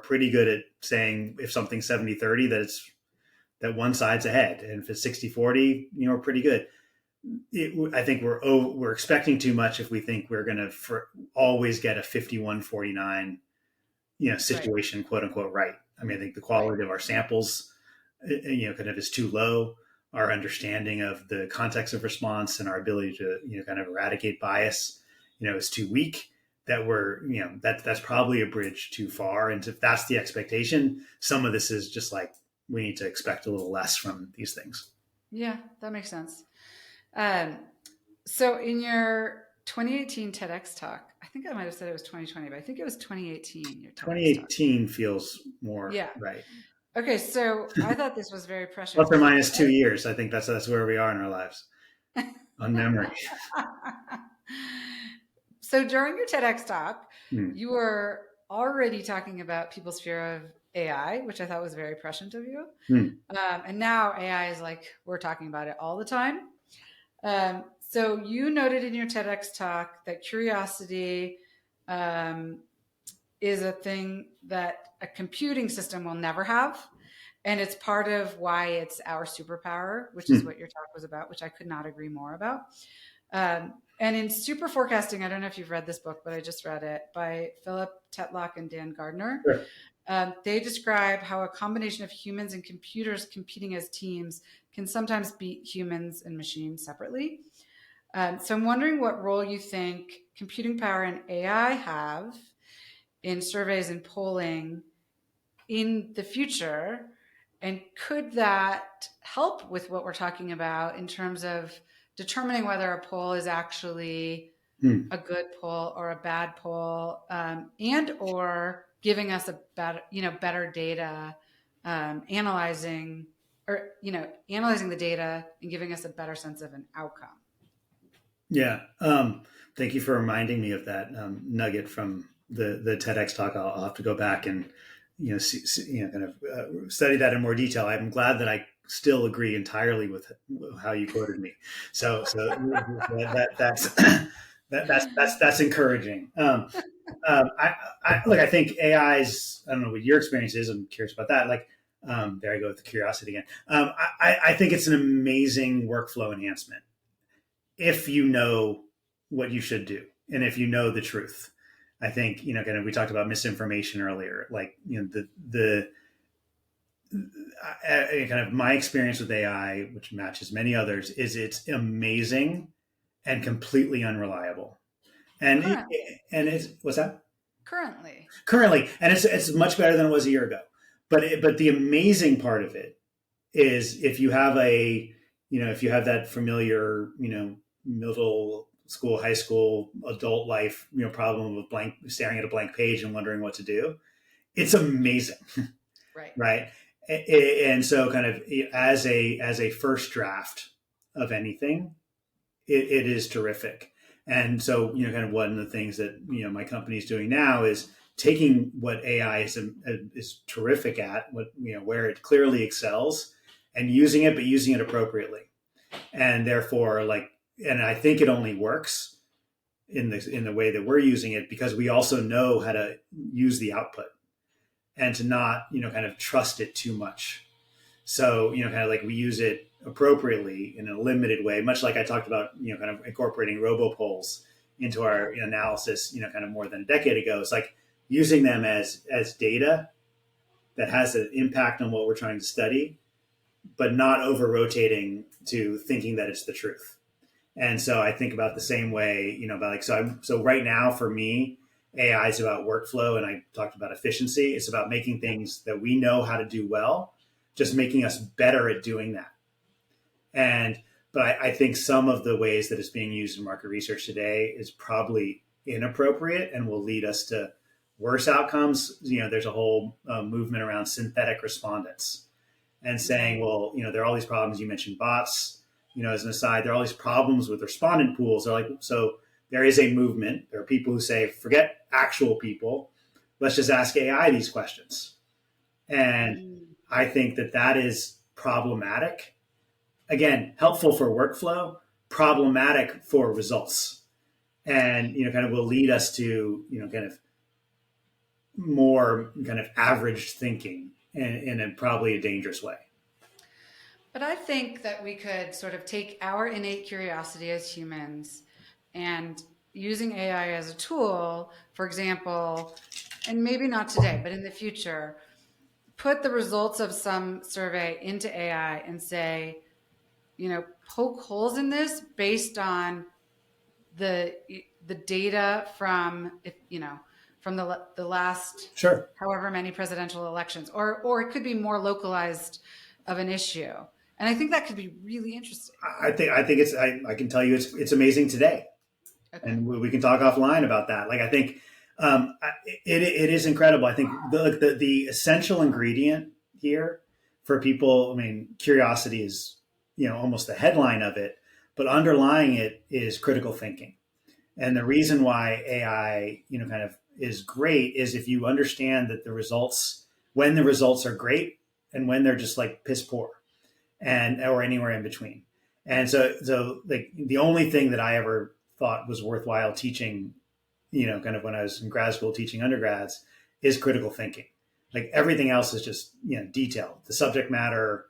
pretty good at saying if something's 70-30, that one side's ahead. And if it's 60-40, we're pretty good. I think we're expecting too much if we think we're going to always get a 51-49, situation, right, quote unquote, right. I think the quality of our samples, kind of is too low. Our understanding of the context of response and our ability to, kind of eradicate bias, is too weak. That that's probably a bridge too far. And if that's the expectation, some of this is just we need to expect a little less from these things. Yeah, that makes sense. So in your 2018 TEDx talk, I think I might have said it was 2020, but I think it was 2018. Your TEDx 2018 talk feels more right. Okay, so I thought this was very Plus prescient or because minus 2 years. I think that's where we are in our lives on memory. so during your TEDx talk, Hmm. you were already talking about people's fear of AI, which I thought was very prescient of you. Hmm. And now AI is like, we're talking about it all the time. So you noted in your TEDx talk that curiosity um, is a thing that a computing system will never have. And it's part of why it's our superpower, which is Hmm. what your talk was about, which I could not agree more about. And in Super Forecasting, I don't know if you've read this book, but I just read it by Philip Tetlock and Dan Gardner. Sure. They describe how a combination of humans and computers competing as teams can sometimes beat humans and machines separately. So I'm wondering what role you think computing power and AI have in surveys and polling in the future, and could that help with what we're talking about in terms of determining whether a poll is actually Hmm. a good poll or a bad poll, and or giving us a better, better data, analyzing analyzing the data and giving us a better sense of an outcome. Yeah. Thank you for reminding me of that nugget from the TEDx talk. I'll have to go back and kind of study that in more detail. I'm glad that I still agree entirely with how you quoted me. So that's that's encouraging. I think AI's. I don't know what your experience is. I'm curious about that. There I go with the curiosity again. I think it's an amazing workflow enhancement if you know what you should do and if you know the truth. I think kind of we talked about misinformation earlier. Kind of my experience with AI, which matches many others, is it's amazing and completely unreliable. And Current, it's what's that? currently, Currently, and it's much better than it was a year ago. But the amazing part of it is if you have if you have that familiar middle school, high school, adult life problem of staring at a blank page and wondering what to do, it's amazing. right? Right. And so kind of as a first draft of anything, it is terrific. And so kind of one of the things that my company is doing now is taking what AI is terrific at, what where it clearly excels, and using it, but using it appropriately. And therefore, and I think it only works in the way that we're using it because we also know how to use the output and to not kind of trust it too much. So kind of like we use it appropriately in a limited way, much like I talked about kind of incorporating robopolls into our analysis kind of more than a decade ago. It's like using them as data that has an impact on what we're trying to study, but not over rotating to thinking that it's the truth. And so I think about the same way, about so right now for me, AI is about workflow, and I talked about efficiency. It's about making things that we know how to do well, just making us better at doing that. But I think some of the ways that it's being used in market research today is probably inappropriate and will lead us to worse outcomes. There's a whole movement around synthetic respondents and saying, well, there are all these problems. You mentioned bots. As an aside, there are all these problems with respondent pools. So there is a movement. There are people who say, forget actual people. Let's just ask AI these questions. And Mm. I think that is problematic. Again, helpful for workflow, problematic for results. And, kind of will lead us to, kind of more kind of average thinking in a probably a dangerous way. But I think that we could sort of take our innate curiosity as humans and using AI as a tool, for example, and maybe not today, but in the future, put the results of some survey into AI and say, poke holes in this based on the the data from from the last Sure. however many presidential elections, or it could be more localized of an issue, and I think that could be really interesting. I think I can tell you it's amazing today, Okay. and we can talk offline about that. I think it is incredible. I think the essential ingredient here for people. I mean, curiosity is, almost the headline of it, but underlying it is critical thinking. And the reason why AI, kind of is great is if you understand that when the results are great and when they're just like piss poor or anywhere in between. And so like the only thing that I ever thought was worthwhile teaching, kind of when I was in grad school teaching undergrads, is critical thinking. Like everything else is just, detail, the subject matter,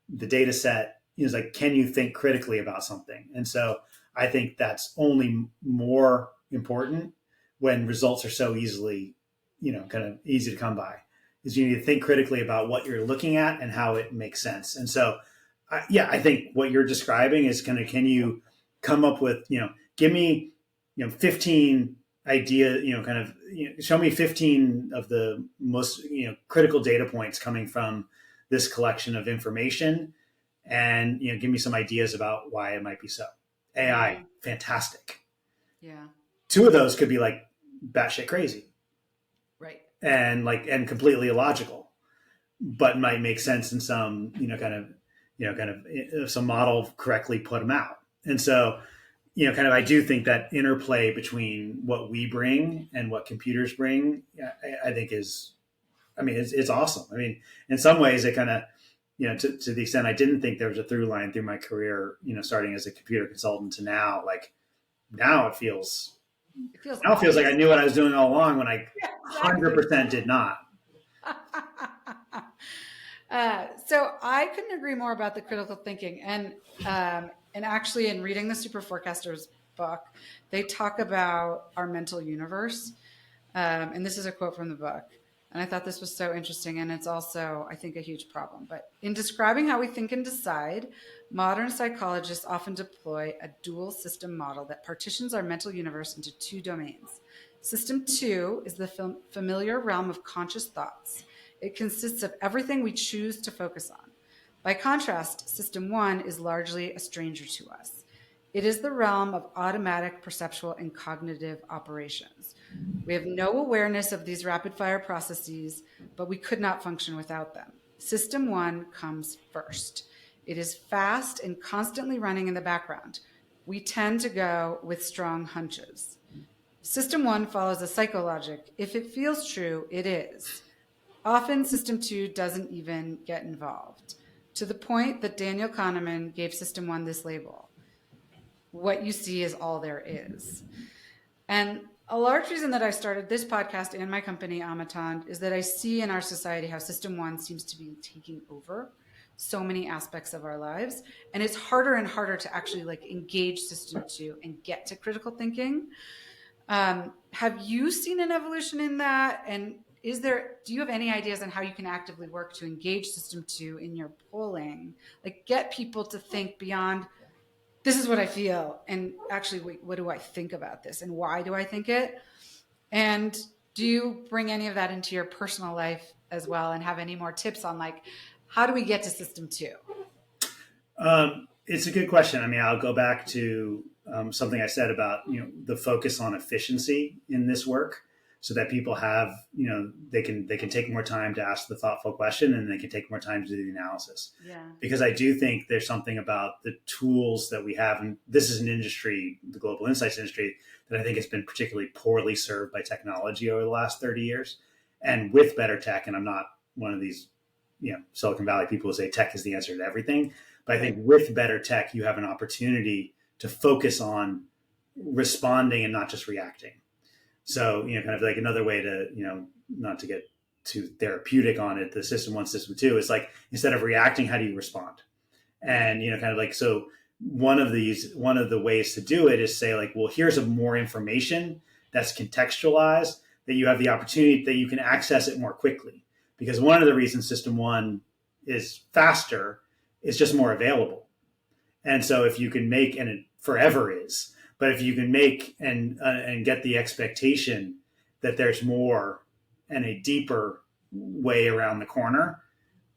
the data set is like, can you think critically about something? And so I think that's only more important when results are so easily, kind of easy to come by, is you need to think critically about what you're looking at and how it makes sense. And so, I think what you're describing is kind of, can you come up with, give me, 15 ideas, show me 15 of the most, critical data points coming from this collection of information, and, give me some ideas about why it might be so. AI, fantastic. Yeah. 2 of those could be like batshit crazy. Right. And completely illogical, but might make sense in some, kind of some model correctly put them out. And so, kind of, I do think that interplay between what we bring and what computers bring, I think it's awesome. I mean, in some ways it kind of, to the extent I didn't think there was a through line through my career, starting as a computer consultant to now, like now it feels like I knew what I was doing all along when I 100% did not. So I couldn't agree more about the critical thinking. And actually in reading the Super Forecasters book, they talk about our mental universe. And this is a quote from the book. And I thought this was so interesting. And it's also, I think, a huge problem. But in describing how we think and decide, modern psychologists often deploy a dual system model that partitions our mental universe into 2 domains. System 2 is the familiar realm of conscious thoughts. It consists of everything we choose to focus on. By contrast, System 1 is largely a stranger to us. It is the realm of automatic, perceptual, and cognitive operations. We have no awareness of these rapid-fire processes, but we could not function without them. System 1 comes first. It is fast and constantly running in the background. We tend to go with strong hunches. System 1 follows a psychologic. If it feels true, it is. Often, System 2 doesn't even get involved, to the point that Daniel Kahneman gave System 1 this label: what you see is all there is. And a large reason that I started this podcast and my company, Amatond, is that I see in our society how System 1 seems to be taking over so many aspects of our lives. And it's harder and harder to actually like engage System 2 and get to critical thinking. Have you seen an evolution in that? And do you have any ideas on how you can actively work to engage System 2 in your polling? Like get people to think beyond, this is what I feel, and actually, wait, what do I think about this, and why do I think it? And do you bring any of that into your personal life as well, and have any more tips on like, how do we get to System 2? It's a good question. I mean, I'll go back to something I said about, the focus on efficiency in this work, so that people have, they can take more time to ask the thoughtful question, and they can take more time to do the analysis. Yeah. Because I do think there's something about the tools that we have, and this is an industry, the global insights industry, that I think has been particularly poorly served by technology over the last 30 years. And with better tech, and I'm not one of these, Silicon Valley people who say tech is the answer to everything, but I think with better tech, you have an opportunity to focus on responding and not just reacting. So, kind of like another way to, not to get too therapeutic on it, the System 1, System 2 is like, instead of reacting, how do you respond? And, kind of like, so one of the ways to do it is say like, well, here's a more information that's contextualized, that you have the opportunity that you can access it more quickly. Because one of the reasons System 1 is faster is just more available. And so if you can make, and it forever is, but if you can make and get the expectation that there's more and a deeper way around the corner,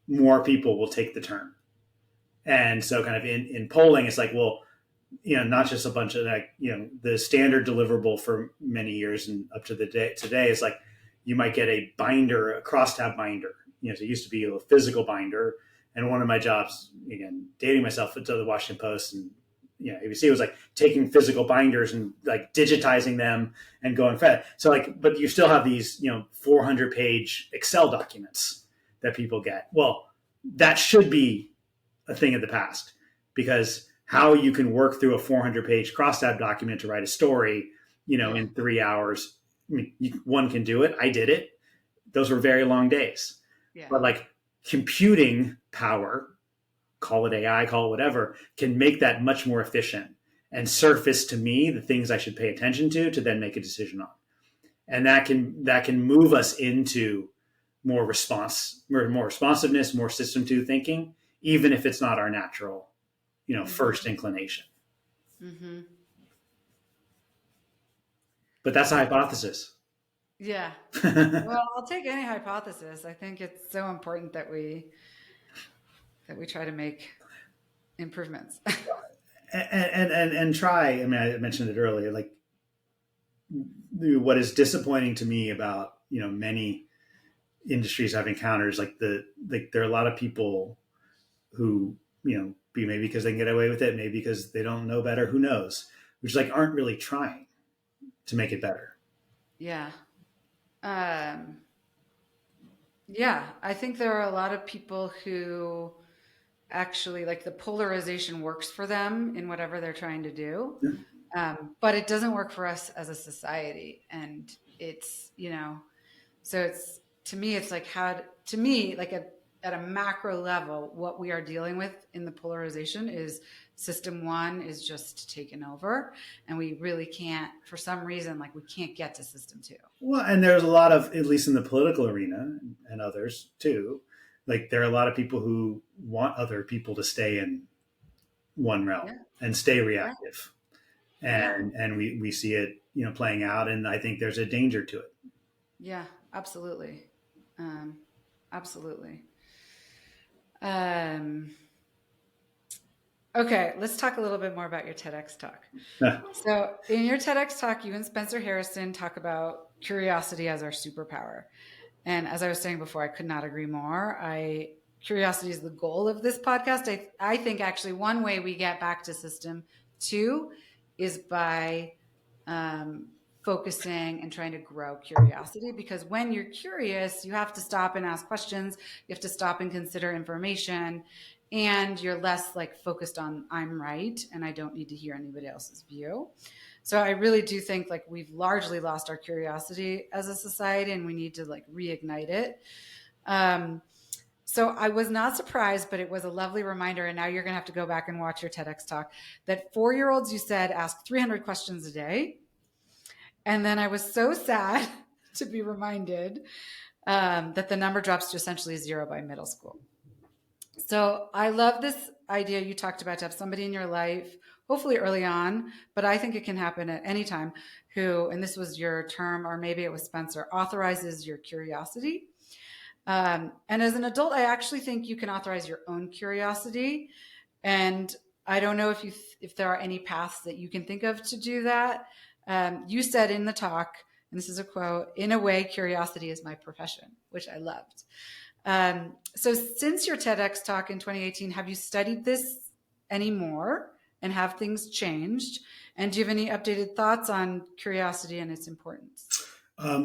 more people will take the turn. And so kind of in polling, it's like, well, not just a bunch of like, the standard deliverable for many years and up to the day today is like, you might get a binder, a crosstab binder, so it used to be a physical binder. And one of my jobs, again, dating myself to the Washington Post and ABC, was like taking physical binders and like digitizing them and going fast. So like, but you still have these 400-page Excel documents that people get. Well, that should be a thing of the past, because how you can work through a 400-page crosstab document to write a story, in 3 hours. I mean, one can do it. I did it. Those were very long days. Yeah. But like computing power, call it AI, call it whatever, can make that much more efficient and surface to me the things I should pay attention to then make a decision on. And that can move us into more responsiveness, more system two thinking, even if it's not our natural, first inclination. Mm-hmm. But that's a hypothesis. Yeah. Well, I'll take any hypothesis. I think it's so important that we try to make improvements. and try. I mean, I mentioned it earlier. Like, what is disappointing to me about many industries I've encountered is like there are a lot of people who maybe because they can get away with it, maybe because they don't know better, who knows, which like aren't really trying to make it better. Yeah. Yeah, I think there are a lot of people who actually like the polarization works for them in whatever they're trying to do. But it doesn't work for us as a society. And it's, so it's, to me, it's like at a macro level, what we are dealing with in the polarization is system one is just taken over, and we really can't, for some reason, like we can't get to system two. Well, and there's a lot of, at least in the political arena and others too, like there are a lot of people who want other people to stay in one realm and stay reactive. And we see it, playing out, and I think there's a danger to it. Yeah, absolutely. Absolutely. Okay, let's talk a little bit more about your TEDx talk. So in your TEDx talk, you and Spencer Harrison talk about curiosity as our superpower. And as I was saying before, I could not agree more. Curiosity is the goal of this podcast. I think actually one way we get back to system two is by focusing and trying to grow curiosity, because when you're curious, you have to stop and ask questions. You have to stop and consider information, and you're less like focused on I'm right and I don't need to hear anybody else's view. So I really do think like we've largely lost our curiosity as a society, and we need to like reignite it. So I was not surprised, but it was a lovely reminder. And now you're going to have to go back and watch your TEDx talk that 4-year-olds, you said, ask 300 questions a day. And then I was so sad to be reminded that the number drops to essentially 0 by middle school. So I love this idea you talked about, to have somebody in your life, hopefully early on, but I think it can happen at any time, who, and this was your term, or maybe it was Spencer, authorizes your curiosity. And as an adult, I actually think you can authorize your own curiosity. And I don't know if there are any paths that you can think of to do that. You said in the talk, and this is a quote, "In a way, curiosity is my profession," which I loved. So since your TEDx talk in 2018, have you studied this anymore, and have things changed? And do you have any updated thoughts on curiosity and its importance?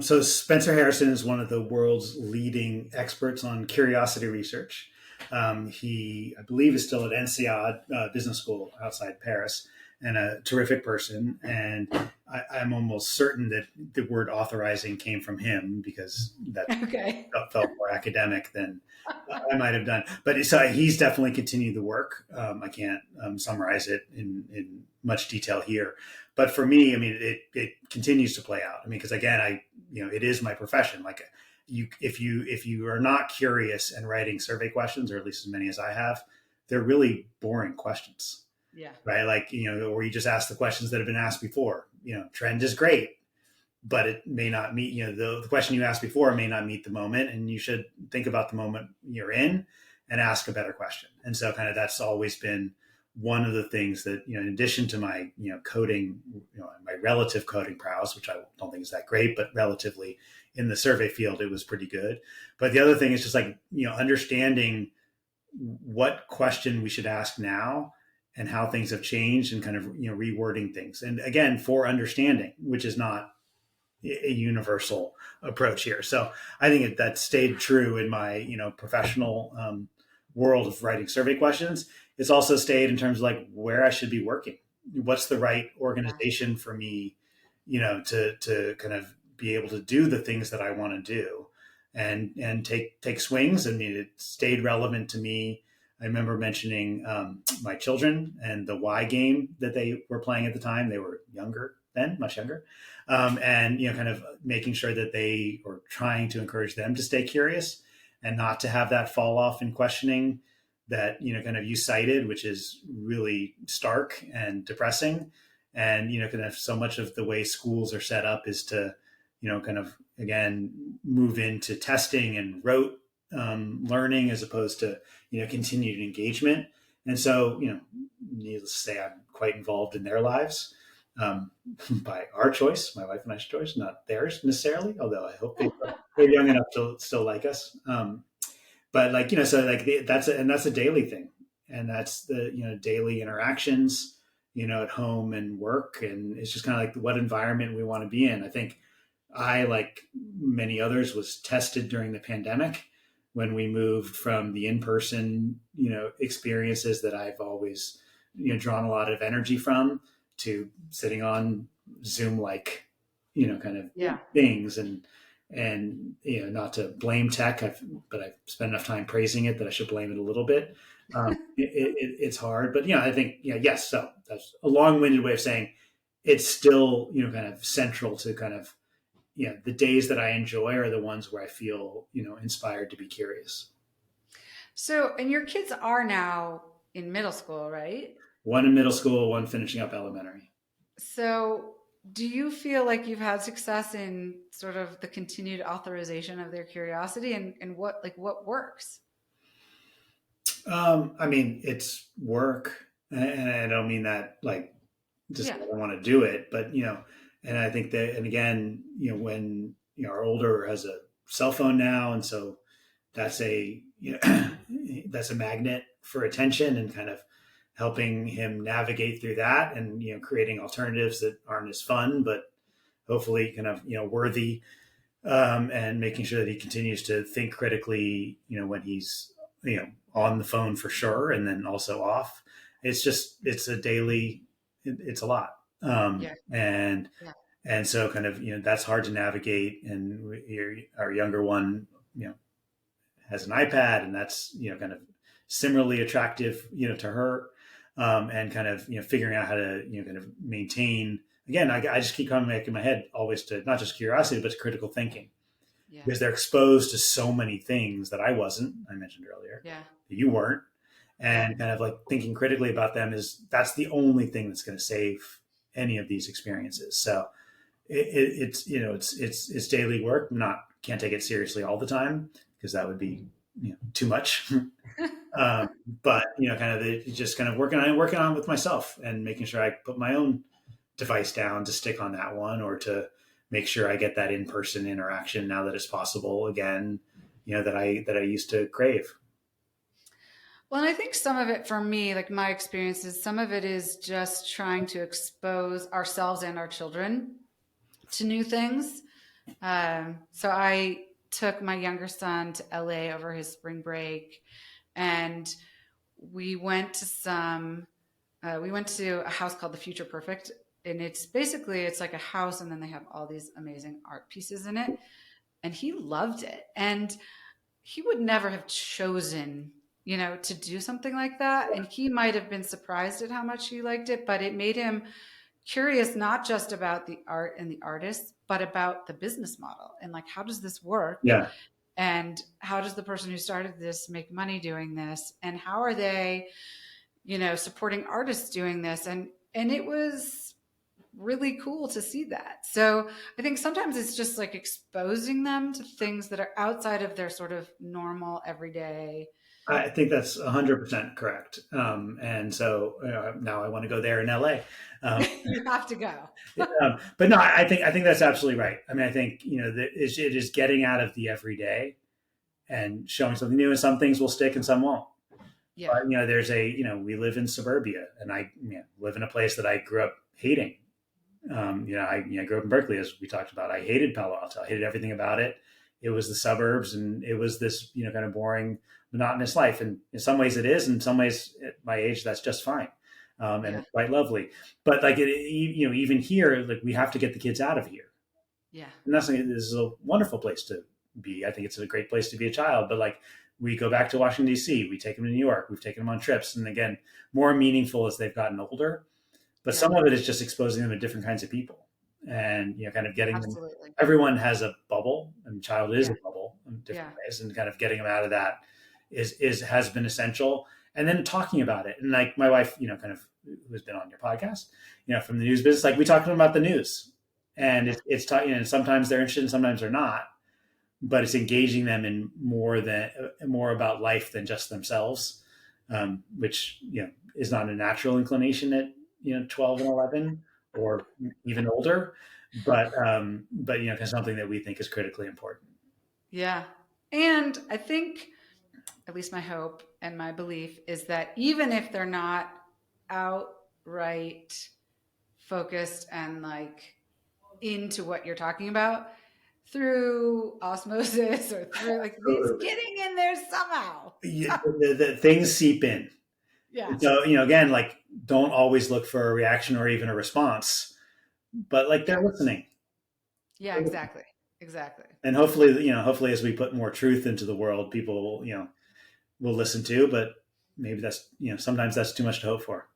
So Spencer Harrison is one of the world's leading experts on curiosity research. He, I believe, is still at INSEAD Business School outside Paris, and a terrific person. And I'm almost certain that the word authorizing came from him, because that felt more academic than I might have done. But so he's definitely continued the work. I can't summarize it in much detail here. But for me, I mean, it continues to play out. I mean, because again, it is my profession. Like if you are not curious and writing survey questions, or at least as many as I have, they're really boring questions. Yeah. Right. Like, or you just ask the questions that have been asked before. Trend is great, but it may not meet, the question you asked before may not meet the moment, and you should think about the moment you're in and ask a better question. And so kind of that's always been one of the things that, in addition to my, coding, my relative coding prowess, which I don't think is that great, but relatively in the survey field, it was pretty good. But the other thing is just like, understanding what question we should ask now and how things have changed, and kind of, rewording things. And again, for understanding, which is not a universal approach here. So I think that stayed true in my, professional world of writing survey questions. It's also stayed in terms of like where I should be working. What's the right organization for me, to kind of be able to do the things that I want to do, and take swings. I mean, it stayed relevant to me. I remember mentioning my children and the Y game that they were playing at the time. They were younger then, much younger, and kind of making sure that they were trying to encourage them to stay curious and not to have that fall off in questioning that kind of you cited, which is really stark and depressing. And kind of so much of the way schools are set up is to kind of again move into testing and rote learning as opposed to continued engagement. And so needless to say, I'm quite involved in their lives by our choice, my wife and I's choice, not theirs necessarily. Although I hope they're young enough to still like us. But like so like that's a daily thing, and that's the daily interactions at home and work, and it's just kind of like what environment we want to be in. I think I, like many others, was tested during the pandemic when we moved from the in-person experiences that I've always drawn a lot of energy from to sitting on Zoom like kind of things. And not to blame tech, but I've spent enough time praising it that I should blame it a little bit. It's hard, but I think yes. So that's a long-winded way of saying it's still kind of central to kind of the days that I enjoy are the ones where I feel inspired to be curious. So, and your kids are now in middle school, right? One in middle school, one finishing up elementary. So, do you feel like you've had success in sort of the continued authorization of their curiosity, and what works? I mean, it's work, and I don't mean that like just I want to do it, but and I think that, and again, when our older has a cell phone now, and so that's a that's a magnet for attention, and kind of helping him navigate through that, and creating alternatives that aren't as fun, but hopefully kind of worthy, and making sure that he continues to think critically, when he's on the phone for sure, and then also off. It's a daily, it's a lot. And so kind of, that's hard to navigate. And our younger one, has an iPad, and that's, kind of similarly attractive, to her. And kind of, figuring out how to, kind of maintain, again, I just keep coming back in my head always to not just curiosity, but to critical thinking. Because they're exposed to so many things that I wasn't, I mentioned earlier, that you weren't. And kind of like thinking critically about them that's the only thing that's going to save any of these experiences. So it's daily work. Can't take it seriously all the time, because that would be too much. But kind of just kind of working on with myself, and making sure I put my own device down to stick on that one, or to make sure I get that in-person interaction now that it's possible again, that I used to crave. Well, and I think some of it for me, like my experiences, some of it is just trying to expose ourselves and our children to new things. So I took my younger son to LA over his spring break, and we went to a house called the Future Perfect. And it's like a house, and then they have all these amazing art pieces in it. And he loved it. And he would never have chosen, to do something like that. And he might have been surprised at how much he liked it, but it made him curious, not just about the art and the artists, but about the business model, and like, how does this work? Yeah. And how does the person who started this make money doing this? And how are they, supporting artists doing this? And it was really cool to see that. So I think sometimes it's just like exposing them to things that are outside of their sort of normal everyday I think that's 100% correct. And so now I want to go there in LA. Um, You have to go. but no, I think that's absolutely right. I mean, I think it is getting out of the everyday and showing something new, and some things will stick and some won't. Yeah. But we live in suburbia, and I live in a place that I grew up hating. I grew up in Berkeley, as we talked about. I hated Palo Alto. I hated everything about it. It was the suburbs, and it was this kind of boring, monotonous life. And in some ways, it is. In some ways, at my age, that's just fine, and Yeah. it's quite lovely. But like even here, like we have to get the kids out of here, Yeah. and this is a wonderful place to be. I think it's a great place to be a child. But like we go back to Washington D.C., we take them to New York, we've taken them on trips, and again, more meaningful as they've gotten older. But Yeah. some of it is just exposing them to different kinds of people, and kind of getting them. Absolutely. Everyone has a bubble, and child is Yeah. a bubble in different Yeah. ways, and kind of getting them out of that has been essential. And then talking about it, and like my wife, kind of who's been on your podcast, from the news business, like we talk to them about the news, and it's talking, and sometimes they're interested, and sometimes they're not, but it's engaging them in more about life than just themselves, which is not a natural inclination at 12 and 11 or even older, but kind of something that we think is critically important. Yeah. And I think, at least my hope and my belief is that even if they're not outright focused and like into what you're talking about, through osmosis or through like it's getting in there somehow. The things seep in. Yeah. So again, like don't always look for a reaction or even a response, but like they're listening. Yeah, exactly. Exactly. And hopefully as we put more truth into the world, people will listen to. But maybe that's sometimes that's too much to hope for.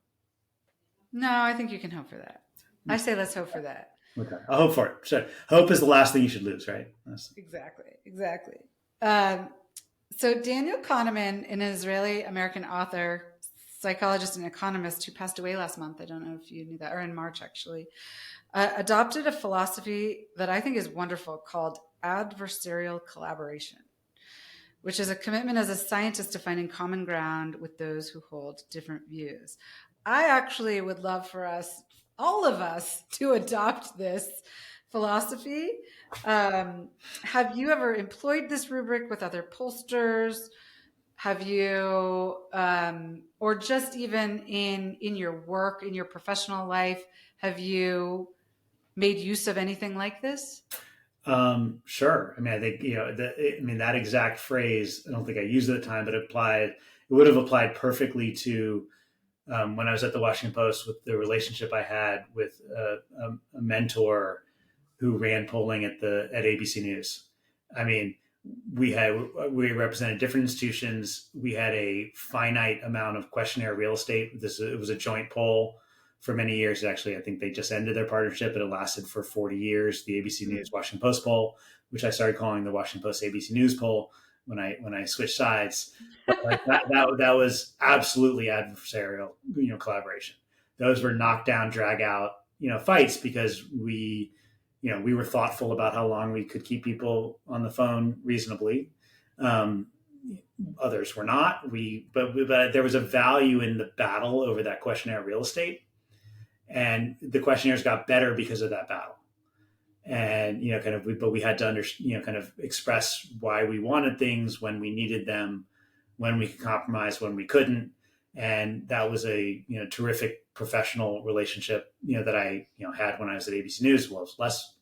No, I think you can hope for that. I say let's hope for that. Okay, I'll hope for it. So hope is the last thing you should lose, right? Exactly. So Daniel Kahneman, an Israeli-American author, psychologist, and economist who passed away last month, I don't know if you knew that, or in March actually, adopted a philosophy that I think is wonderful called adversarial collaboration, which is a commitment as a scientist to finding common ground with those who hold different views. I actually would love for us, all of us, to adopt this philosophy. Have you ever employed this rubric with other pollsters? Have you, or just even in your work, in your professional life, have you made use of anything like this? Sure. I mean, I think that exact phrase. I don't think I used it at the time, but it would have applied perfectly to when I was at the Washington Post with the relationship I had with a mentor who ran polling at ABC News. I mean, we represented different institutions. We had a finite amount of questionnaire real estate. It was a joint poll for many years. Actually, I think they just ended their partnership, but it lasted for 40 years. The ABC News Washington Post poll, which I started calling the Washington Post ABC News poll when I switched sides. But like that was absolutely adversarial, collaboration. Those were knockdown, drag out, fights because we were thoughtful about how long we could keep people on the phone reasonably. Others were not. But there was a value in the battle over that questionnaire real estate, and the questionnaires got better because of that battle. And but we had to kind of express why we wanted things, when we needed them, when we could compromise, when we couldn't. And that was a terrific professional relationship that I had when I was at ABC News. Well, it was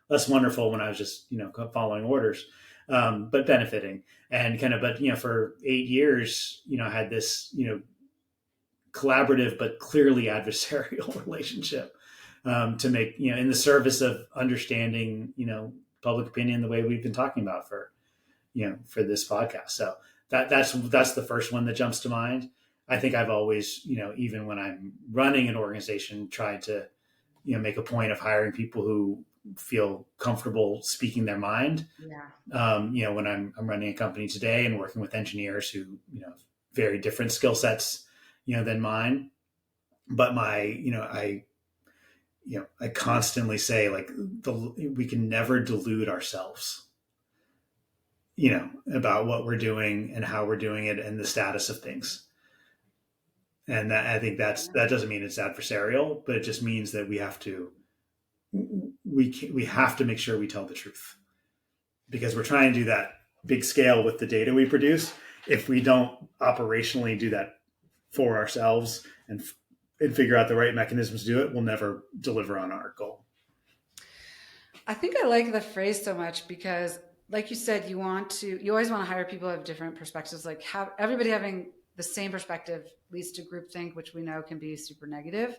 less wonderful when I was just following orders, but benefiting. And but for 8 years I had this collaborative but clearly adversarial relationship, to make in the service of understanding public opinion the way we've been talking about for this podcast. So that's the first one that jumps to mind. I think I've always even when I'm running an organization, tried to make a point of hiring people who feel comfortable speaking their mind. Yeah. When I'm running a company today and working with engineers who very different skill sets than mine, but I constantly say, like, we can never delude ourselves. about what we're doing and how we're doing it and the status of things. And I think that doesn't mean it's adversarial, but it just means that we have to make sure we tell the truth, because we're trying to do that big scale with the data we produce. If we don't operationally do that for ourselves and figure out the right mechanisms to do it, we'll never deliver on our goal. I think I like the phrase so much because, like you said, you always want to hire people who have different perspectives. Like everybody having the same perspective leads to groupthink, which we know can be super negative.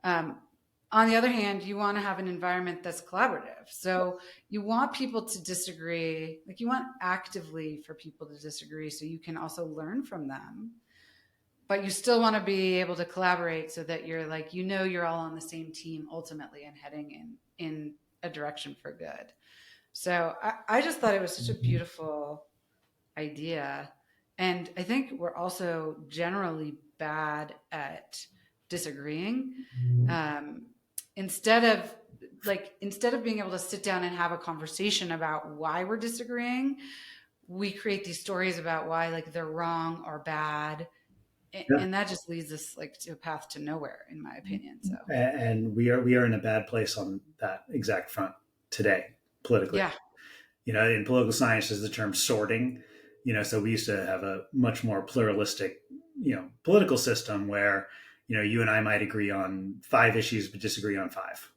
On the other hand, you want to have an environment that's collaborative. So you want people to disagree. Like you want actively for people to disagree so you can also learn from them. But you still want to be able to collaborate so that you're like, you're all on the same team ultimately and heading in a direction for good. So I just thought it was such a beautiful idea. And I think we're also generally bad at disagreeing. Instead of being able to sit down and have a conversation about why we're disagreeing, we create these stories about why like they're wrong or bad. Yeah. And that just leads us like to a path to nowhere, in my opinion. So, and we are in a bad place on that exact front today, politically. Yeah. In political science, there's the term sorting. So we used to have a much more pluralistic, political system where, you and I might agree on 5 issues, but disagree on 5.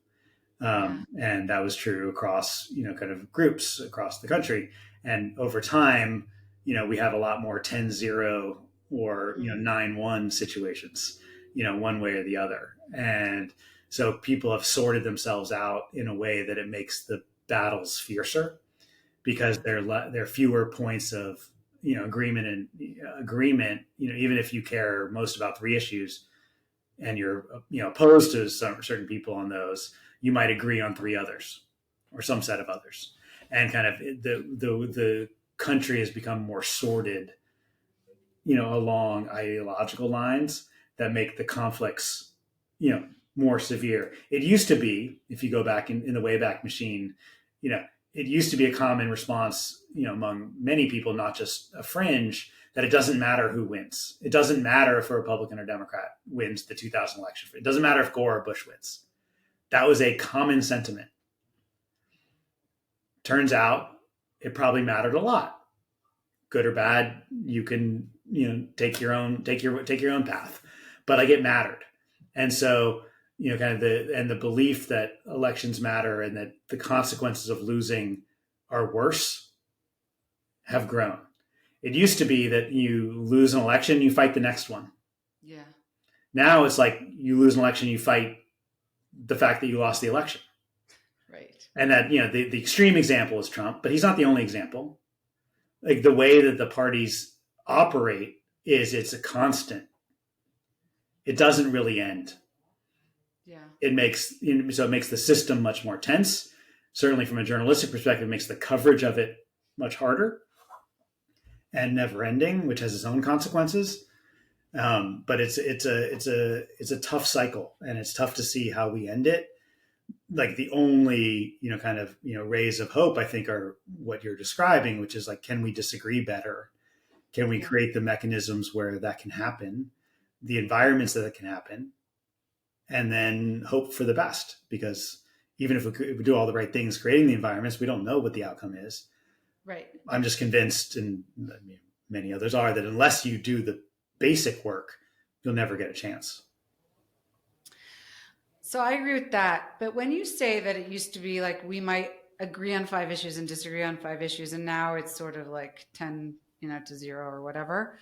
And that was true across, kind of groups across the country. And over time, we have a lot more 10-0 or 9-1 situations, one way or the other. And so people have sorted themselves out in a way that it makes the battles fiercer, because there are fewer points of agreement and agreement. Even if you care most about 3 issues and you're opposed to certain people on those, you might agree on 3 others or some set of others. And kind of the country has become more sorted along ideological lines that make the conflicts, more severe. It used to be, if you go back in the Wayback Machine, it used to be a common response, among many people, not just a fringe, that it doesn't matter who wins. It doesn't matter if a Republican or Democrat wins the 2000 election. It doesn't matter if Gore or Bush wins. That was a common sentiment. Turns out it probably mattered a lot. Good or bad, you can take your own path, but like it mattered. And so kind of the belief that elections matter and that the consequences of losing are worse have grown. It used to be that you lose an election, you fight the next one. Yeah. Now it's like you lose an election, you fight the fact that you lost the election. Right. And that the extreme example is Trump, but he's not the only example. Like the way that the parties operate it's a constant. It doesn't really end. Yeah. It makes the system much more tense. Certainly from a journalistic perspective, it makes the coverage of it much harder and never ending, which has its own consequences. But it's a tough cycle, and it's tough to see how we end it. Like the only, kind of, rays of hope, I think, are what you're describing, which is like, can we disagree better? Can we create the mechanisms where that can happen, the environments that it can happen, and then hope for the best? Because even if we do all the right things creating the environments, we don't know what the outcome is. Right. I'm just convinced, and many others are, that unless you do the basic work, you'll never get a chance. So I agree with that. But when you say that it used to be like we might agree on 5 issues and disagree on 5 issues, and now it's sort of like 10, to 0 or whatever,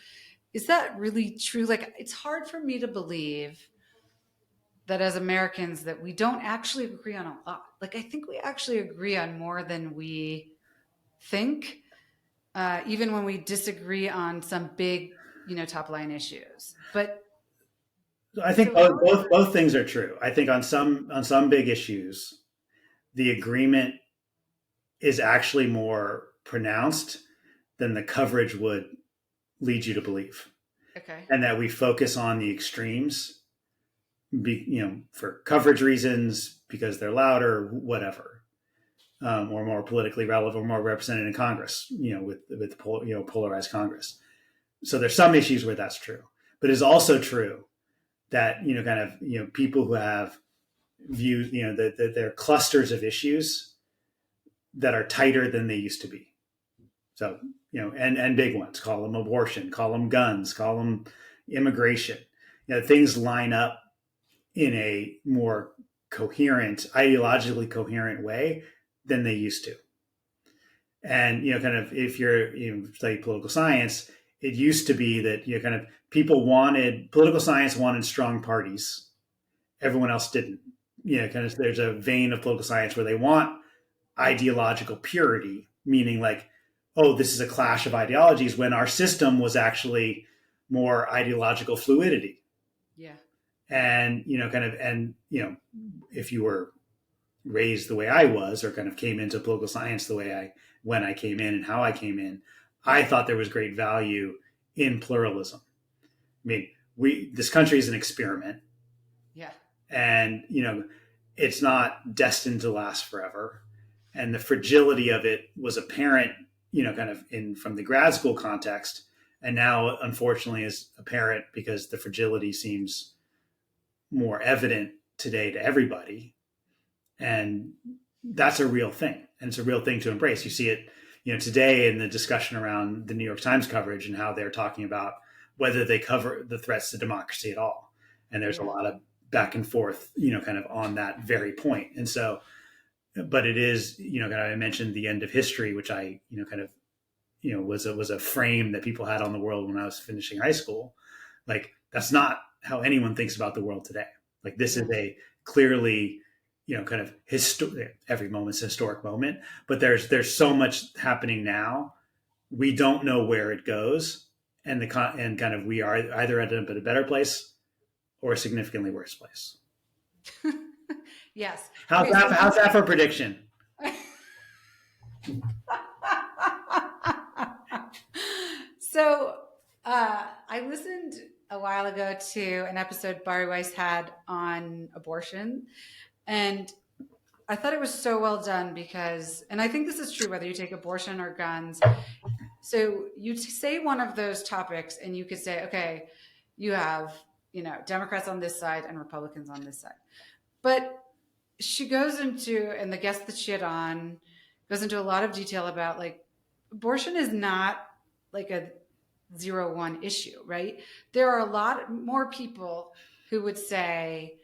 is that really true? Like, it's hard for me to believe that as Americans that we don't actually agree on a lot. Like, I think we actually agree on more than we think, even when we disagree on some big, top line issues. But I think both things are true. I think on some big issues, the agreement is actually more pronounced than the coverage would lead you to believe. Okay. And that we focus on the extremes, for coverage reasons, because they're louder, whatever. or more politically relevant, or more represented in Congress, with polarized Congress. So there's some issues where that's true, but it's also true that, people who have views, that there are clusters of issues that are tighter than they used to be. So, and big ones, call them abortion, call them guns, call them immigration. Things line up in a more coherent, ideologically coherent way than they used to. And, if you're, study political science, it used to be that, political science wanted strong parties. Everyone else didn't. There's a vein of political science where they want ideological purity, meaning like, oh, this is a clash of ideologies, when our system was actually more ideological fluidity. Yeah. And, if you were raised the way I was, or came into political science the way when I came in and how I came in, I thought there was great value in pluralism. I mean, this country is an experiment. Yeah. And, it's not destined to last forever. And the fragility of it was apparent, from the grad school context. And now, unfortunately, is apparent because the fragility seems more evident today to everybody. And that's a real thing. And it's a real thing to embrace. You see it, today in the discussion around the New York Times coverage and how they're talking about whether they cover the threats to democracy at all. And there's a lot of back and forth, on that very point. And so, but it is, I mentioned the end of history, which I, was a frame that people had on the world when I was finishing high school. Like, that's not how anyone thinks about the world today. Like, this is a clearly, every moment's a historic moment, but there's so much happening now. We don't know where it goes. And we are either at a better place or a significantly worse place. Yes. How's that for prediction? So I listened a while ago to an episode Bari Weiss had on abortion, and I thought it was so well done because, and I think this is true whether you take abortion or guns. So you say one of those topics and you could say, okay, you have, Democrats on this side and Republicans on this side. But she goes into, and the guest that she had on goes into a lot of detail about, like, abortion is not like a 0-1 issue, right? There are a lot more people who would say,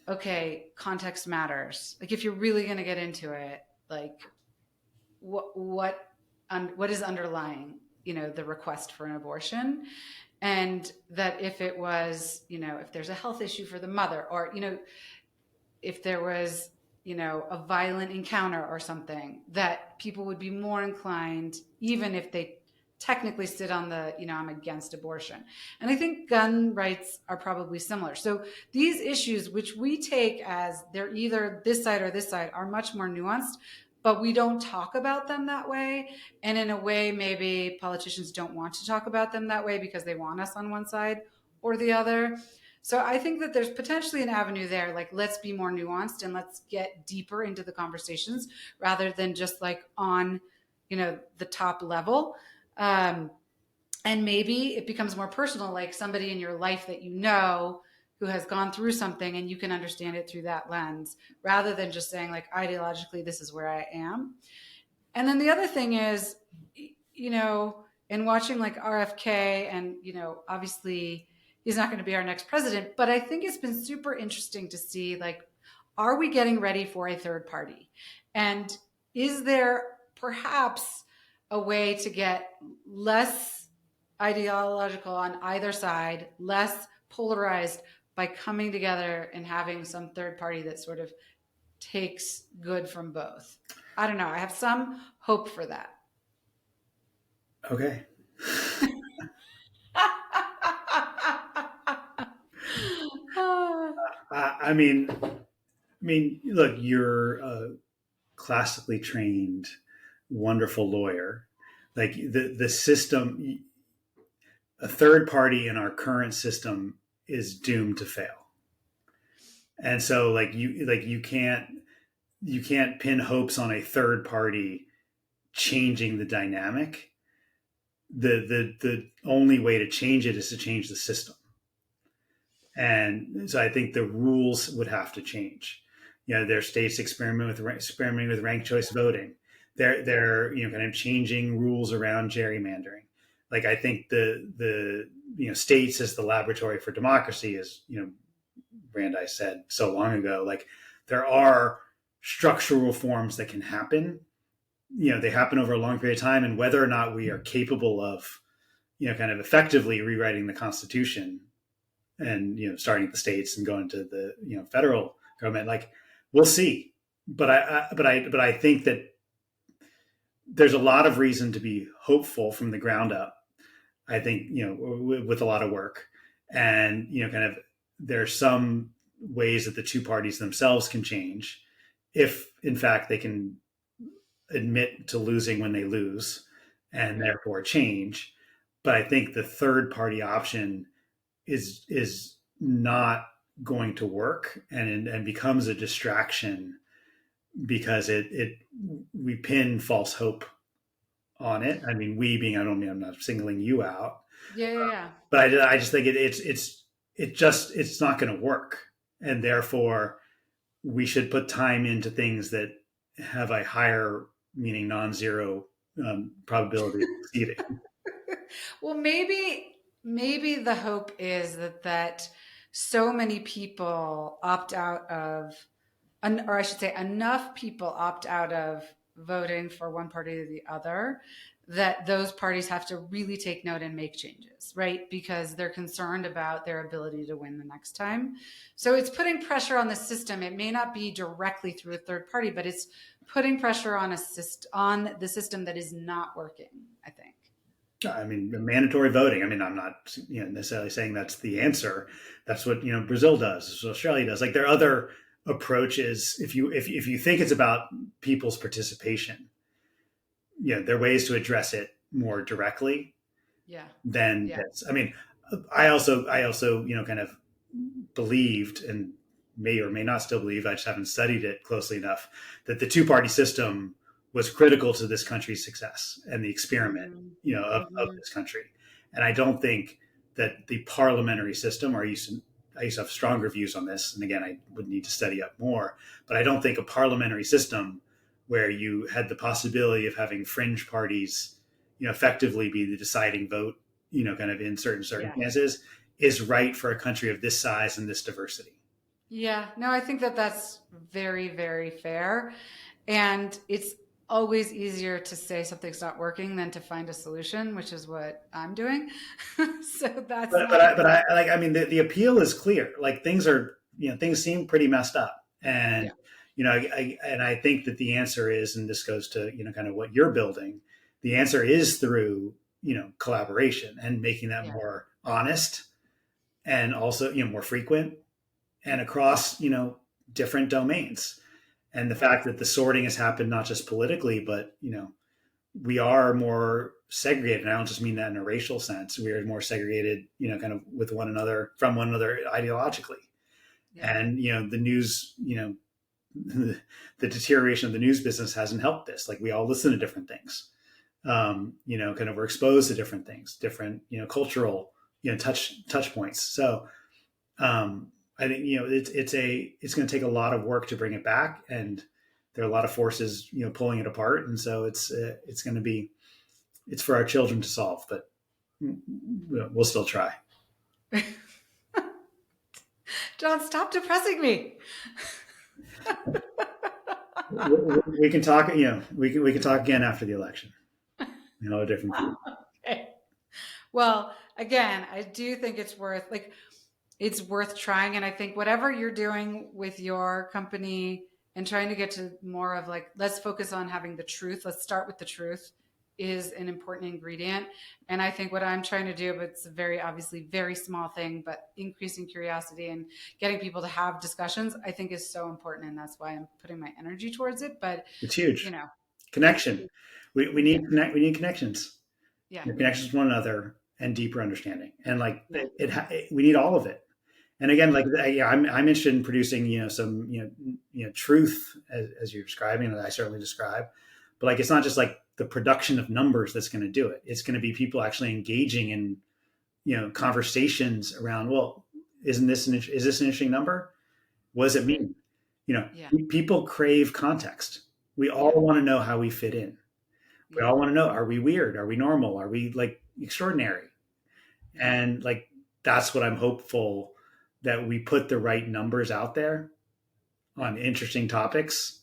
okay, context matters. Like, if you're really going to get into it, like, what is underlying, the request for an abortion, and that if it was, if there's a health issue for the mother, or, if there was, a violent encounter or something, that people would be more inclined, even if they technically sit on the, I'm against abortion. And I think gun rights are probably similar. So these issues, which we take as they're either this side or this side, are much more nuanced, but we don't talk about them that way. And in a way, maybe politicians don't want to talk about them that way because they want us on one side or the other. So I think that there's potentially an avenue there. Like, let's be more nuanced and let's get deeper into the conversations rather than just like on, the top level. And maybe it becomes more personal, like somebody in your life that who has gone through something, and you can understand it through that lens rather than just saying, like, ideologically, this is where I am. And then the other thing is, in watching like RFK, and, obviously he's not going to be our next president, but I think it's been super interesting to see, like, are we getting ready for a third party? And is there perhaps a way to get less ideological on either side, less polarized, by coming together and having some third party that sort of takes good from both? I don't know. I have some hope for that. Okay. I mean, look, you're a classically trained, wonderful lawyer. Like, the system, a third party in our current system is doomed to fail. And so, you can't, you can't pin hopes on a third party changing the dynamic. The only way to change it is to change the system. And so I think the rules would have to change. Their states experimenting with ranked choice voting. They're kind of changing rules around gerrymandering. Like, I think the states as the laboratory for democracy, as Brandeis said so long ago. Like, there are structural reforms that can happen. They happen over a long period of time, and whether or not we are capable of kind of effectively rewriting the Constitution and starting at the states and going to the federal government, like, we'll see. But I think that there's a lot of reason to be hopeful from the ground up. I think with a lot of work, and kind of there's some ways that the two parties themselves can change, if in fact they can admit to losing when they lose and therefore change. But I think the third party option is not going to work, and becomes a distraction, because we pin false hope on it. I mean, I'm not singling you out. Yeah. But I just think it's not going to work, and therefore we should put time into things that have a higher, meaning non-zero, probability of succeeding. Well, maybe the hope is that so many people opt out of, or I should say, enough people opt out of voting for one party or the other, that those parties have to really take note and make changes, right? Because they're concerned about their ability to win the next time. So it's putting pressure on the system. It may not be directly through a third party, but it's putting pressure on the system that is not working, I think. I mean, mandatory voting. I mean, I'm not necessarily saying that's the answer. That's what Brazil does. That's what Australia does. Like, there are other approaches. If you think it's about people's participation, there are ways to address it more directly. Than this. I mean, I also kind of believed, and may or may not still believe, I just haven't studied it closely enough, that the two-party system was critical to this country's success and the experiment, of this country. And I don't think that the parliamentary system, or I used to have stronger views on this, and again, I would need to study up more, but I don't think a parliamentary system where you had the possibility of having fringe parties, effectively be the deciding vote, kind of in certain circumstances, is right for a country of this size and this diversity. Yeah, no, I think that's very, very fair. And it's always easier to say something's not working than to find a solution, which is what I'm doing. So that's. I mean, the appeal is clear. Like, things seem pretty messed up, and I think that the answer is, and this goes to kind of what you're building. The answer is through collaboration and making that more honest, and also more frequent, and across different domains. And the fact that the sorting has happened not just politically, but we are more segregated. And I don't just mean that in a racial sense. We are more segregated, kind of with one another, from one another ideologically. And the news, the deterioration of the news business hasn't helped this. Like, we all listen to different things. Kind of we're exposed to different things, different cultural touch points. So I think it's going to take a lot of work to bring it back, and there are a lot of forces pulling it apart, and so it's for our children to solve, but we'll still try. Jon, stop depressing me. We can talk. We can talk again after the election. A different view. Okay. Well, again, I do think it's worth trying. And I think whatever you're doing with your company and trying to get to more of let's focus on having the truth. Let's start with the truth is an important ingredient. And I think what I'm trying to do, but it's a very obviously very small thing, but increasing curiosity and getting people to have discussions, I think is so important. And that's why I'm putting my energy towards it. But it's huge. Connection. We need connections. Yeah. Connections with one another and deeper understanding. And we need all of it. And again, like yeah, I'm interested in producing, some, truth as you're describing that I certainly describe, but like it's not just like the production of numbers that's going to do it. It's going to be people actually engaging in, conversations around, well, is this an interesting number? What does it mean? Yeah. People crave context. We all Yeah. want to know how we fit in. We Yeah. all want to know, are we weird? Are we normal? Are we like extraordinary? Yeah. And like that's what I'm hopeful, that we put the right numbers out there on interesting topics.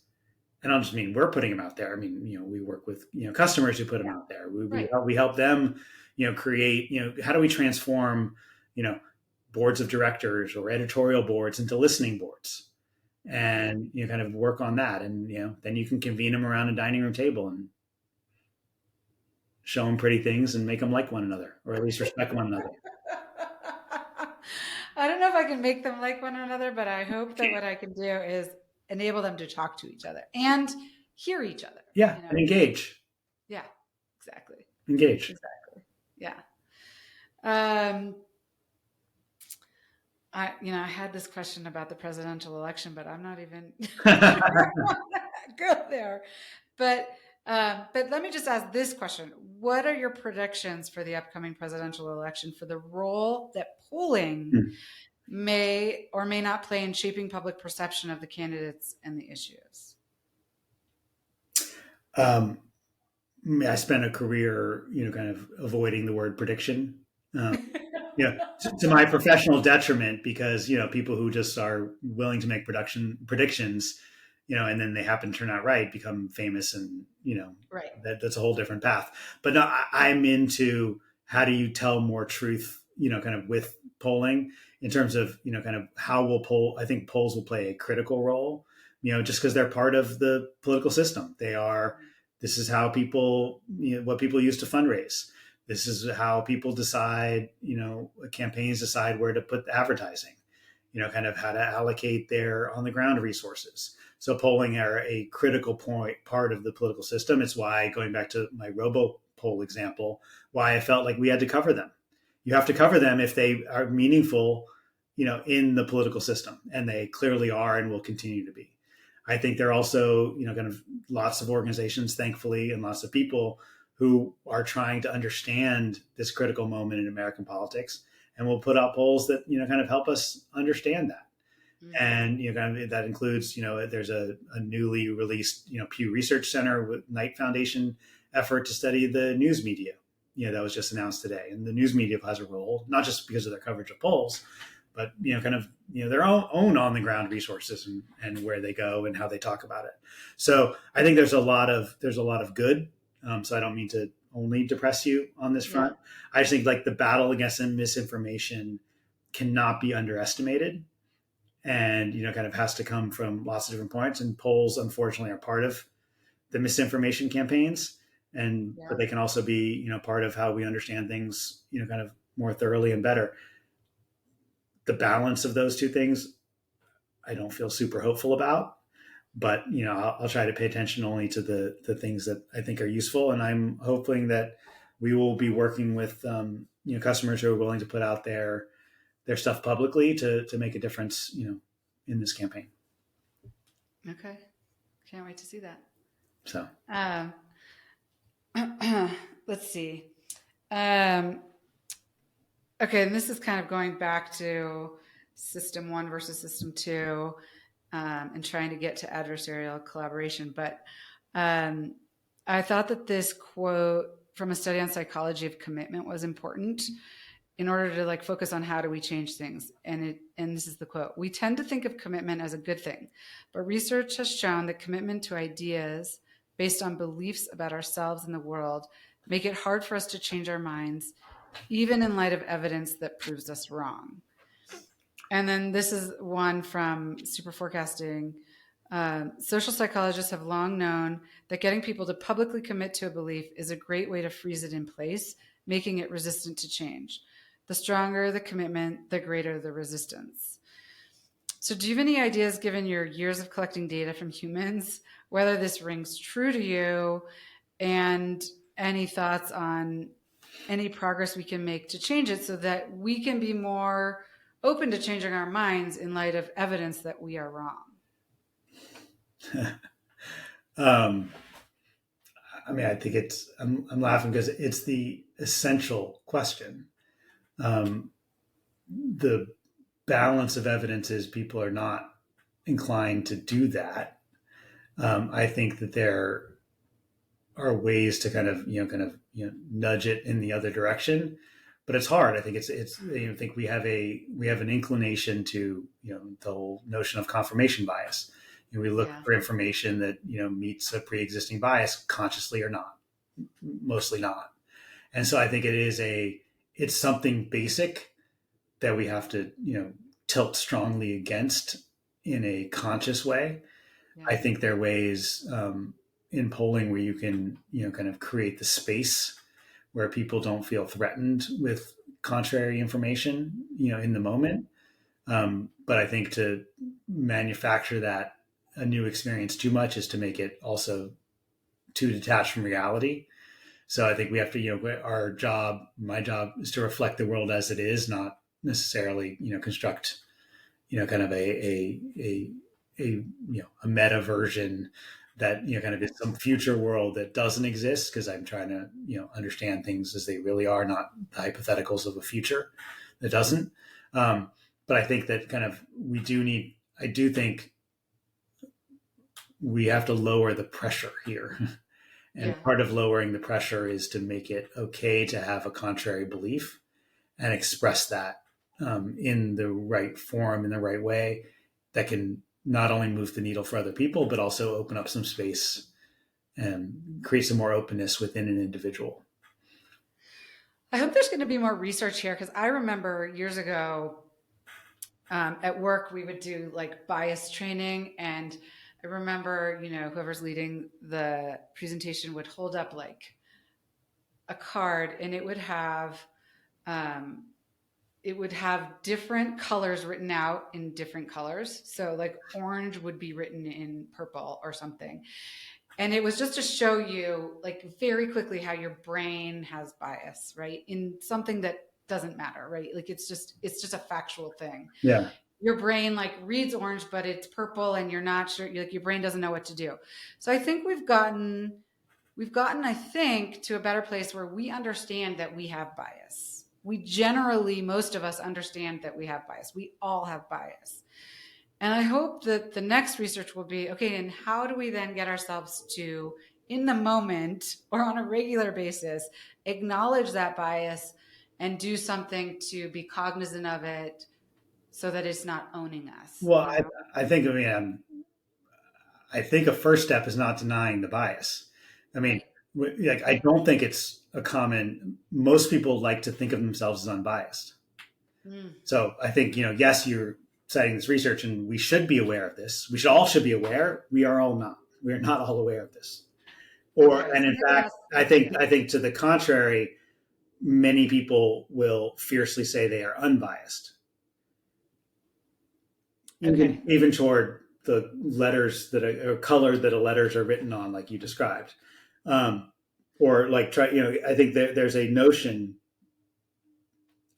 And I don't just mean we're putting them out there. I mean, we work with, customers who put them Yeah. out there. We, we, Right. help, we help them, create, how do we transform, boards of directors or editorial boards into listening boards, and, kind of work on that. And, then you can convene them around a dining room table and show them pretty things and make them like one another, or at least respect one another. I don't know if I can make them like one another, but I hope that what I can do is enable them to talk to each other and hear each other. Yeah. And engage. Yeah, exactly. Engage. Exactly. Yeah. I had this question about the presidential election, but I'm not even go there. But let me just ask this question: what are your predictions for the upcoming presidential election, for the role that polling may or may not play in shaping public perception of the candidates and the issues? I spent a career, kind of avoiding the word prediction. To my professional detriment, because people who just are willing to make predictions, and then they happen to turn out right, become famous, and right. that's a whole different path. But no, I'm into how do you tell more truth, kind of with polling, in terms of kind of how we'll poll. I think polls will play a critical role, just because they're part of the political system. They are. This is how people, what people use to fundraise. This is how people decide, campaigns decide where to put the advertising, kind of how to allocate their on the ground resources. So polling are a critical part of the political system. It's why, going back to my robo poll example, why I felt like we had to cover them. You have to cover them if they are meaningful, in the political system, and they clearly are and will continue to be. I think there are also, kind of lots of organizations, thankfully, and lots of people who are trying to understand this critical moment in American politics, and will put out polls that, kind of help us understand that. Mm-hmm. And, kind of that includes, there's a newly released, Pew Research Center with Knight Foundation effort to study the news media, that was just announced today. And the news media has a role, not just because of their coverage of polls, but kind of their own on the ground resources, and where they go and how they talk about it. So I think there's a lot of good. So I don't mean to only depress you on this front. I just think like the battle against misinformation cannot be underestimated, and kind of has to come from lots of different points. And polls, unfortunately, are part of the misinformation campaigns, but they can also be part of how we understand things kind of more thoroughly and better. The balance of those two things, I don't feel super hopeful about, but I'll try to pay attention only to the things that I think are useful. And I'm hoping that we will be working with customers who are willing to put out their stuff publicly to make a difference, in this campaign. Okay. Can't wait to see that. So let's see. Okay, and this is kind of going back to system 1 versus system 2, and trying to get to adversarial collaboration. But I thought that this quote from a study on psychology of commitment was important in order to focus on how do we change things. And this is the quote: "We tend to think of commitment as a good thing, but research has shown that commitment to ideas based on beliefs about ourselves and the world make it hard for us to change our minds, even in light of evidence that proves us wrong." And then this is one from Super Forecasting. Social psychologists have long known that getting people to publicly commit to a belief is a great way to freeze it in place, making it resistant to change. The stronger the commitment, the greater the resistance. So do you have any ideas, given your years of collecting data from humans, whether this rings true to you, and any thoughts on any progress we can make to change it so that we can be more open to changing our minds in light of evidence that we are wrong? um, I mean, I think I'm laughing because it's the essential question. The balance of evidence is people are not inclined to do that. I think that there are ways to kind of nudge it in the other direction, but it's hard. I think I think we have an inclination to the whole notion of confirmation bias. We look Yeah. for information that meets a pre-existing bias, consciously or not, mostly not. And so I think it's something basic that we have to tilt strongly against in a conscious way. Yeah. I think there are ways in polling where you can kind of create the space where people don't feel threatened with contrary information in the moment. But I think to manufacture that a new experience too much is to make it also too detached from reality. So I think we have to my job is to reflect the world as it is, not necessarily construct kind of a meta version that kind of is some future world that doesn't exist, because I'm trying to understand things as they really are, not the hypotheticals of a future that doesn't. But I think that kind of I do think we have to lower the pressure here. And Yeah. part of lowering the pressure is to make it okay to have a contrary belief and express that in the right form, in the right way, that can not only move the needle for other people, but also open up some space and create some more openness within an individual. I hope there's going to be more research here, because I remember years ago at work we would do like bias training, and I remember whoever's leading the presentation would hold up like a card, and it would have different colors written out in different colors. So like orange would be written in purple or something. And it was just to show you like very quickly how your brain has bias, right? In something that doesn't matter, right? Like it's just a factual thing. Yeah. Your brain like reads orange, but it's purple and you're not sure, like your brain doesn't know what to do. So I think we've gotten, I think, to a better place where we understand that we have bias. We generally, most of us understand that we have bias. We all have bias. And I hope that the next research will be, okay, and how do we then get ourselves to, in the moment or on a regular basis, acknowledge that bias and do something to be cognizant of it so that it's not owning us? Well, I think, I think a first step is not denying the bias. I mean, like, I don't think it's most people like to think of themselves as unbiased. So I think, yes, you're citing this research and we should be aware of this. We should be aware. We are all not. We are not all aware of this. And in fact, I think to the contrary, many people will fiercely say they are unbiased. Even toward the letters that are colored that letters are written on, like you described. Or like I think there's a notion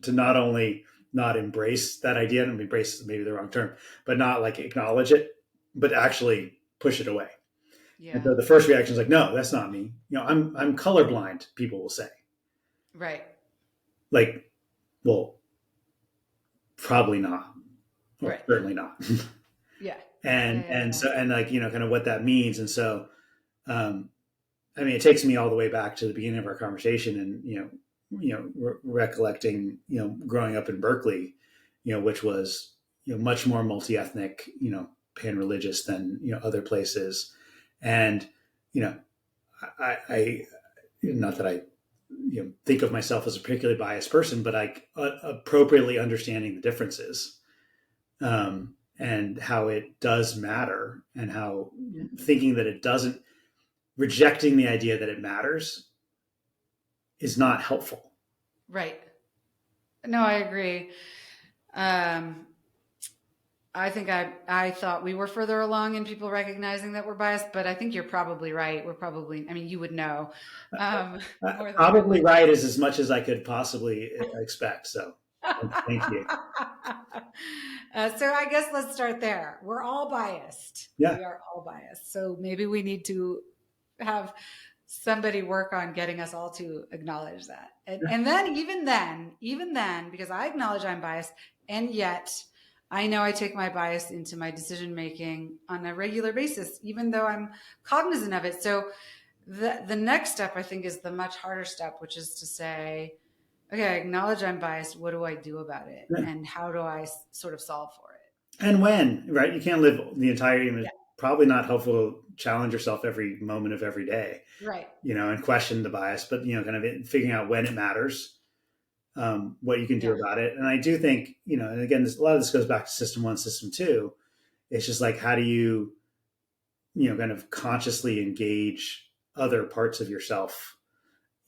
to not only not embrace that idea, and embrace is maybe the wrong term, but not like acknowledge it, but actually push it away. Yeah. And so the first reaction is like, no, that's not me. I'm colorblind, people will say. Right. Like, well, probably not. Or right. Certainly not. Yeah. And so like, kind of what that means. And so, I mean, it takes me all the way back to the beginning of our conversation, and recollecting growing up in Berkeley, which was much more multi-ethnic, pan-religious than other places, and I not that I think of myself as a particularly biased person, but I appropriately understanding the differences, and how it does matter, and how thinking that it doesn't, rejecting the idea that it matters is not helpful. Right. No, I agree. I think I thought we were further along in people recognizing that we're biased, but I think you're probably right. I mean, you would know. Probably right is as much as I could possibly expect. So thank you. So I guess let's start there. We're all biased. Yeah. We are all biased. So maybe we need to have somebody work on getting us all to acknowledge that. And then, even then, because I acknowledge I'm biased, and yet I know I take my bias into my decision making on a regular basis, even though I'm cognizant of it. So the next step, I think, is the much harder step, which is to say, okay, I acknowledge I'm biased. What do I do about it? Yeah. And how do I sort of solve for it? And when, right? You can't live the entire, Yeah. probably not helpful to challenge yourself every moment of every day, Right. and question the bias, but, kind of figuring out when it matters, what you can do about it. And I do think, and again, a lot of this goes back to system one, system two. It's just like, how do you, kind of consciously engage other parts of yourself,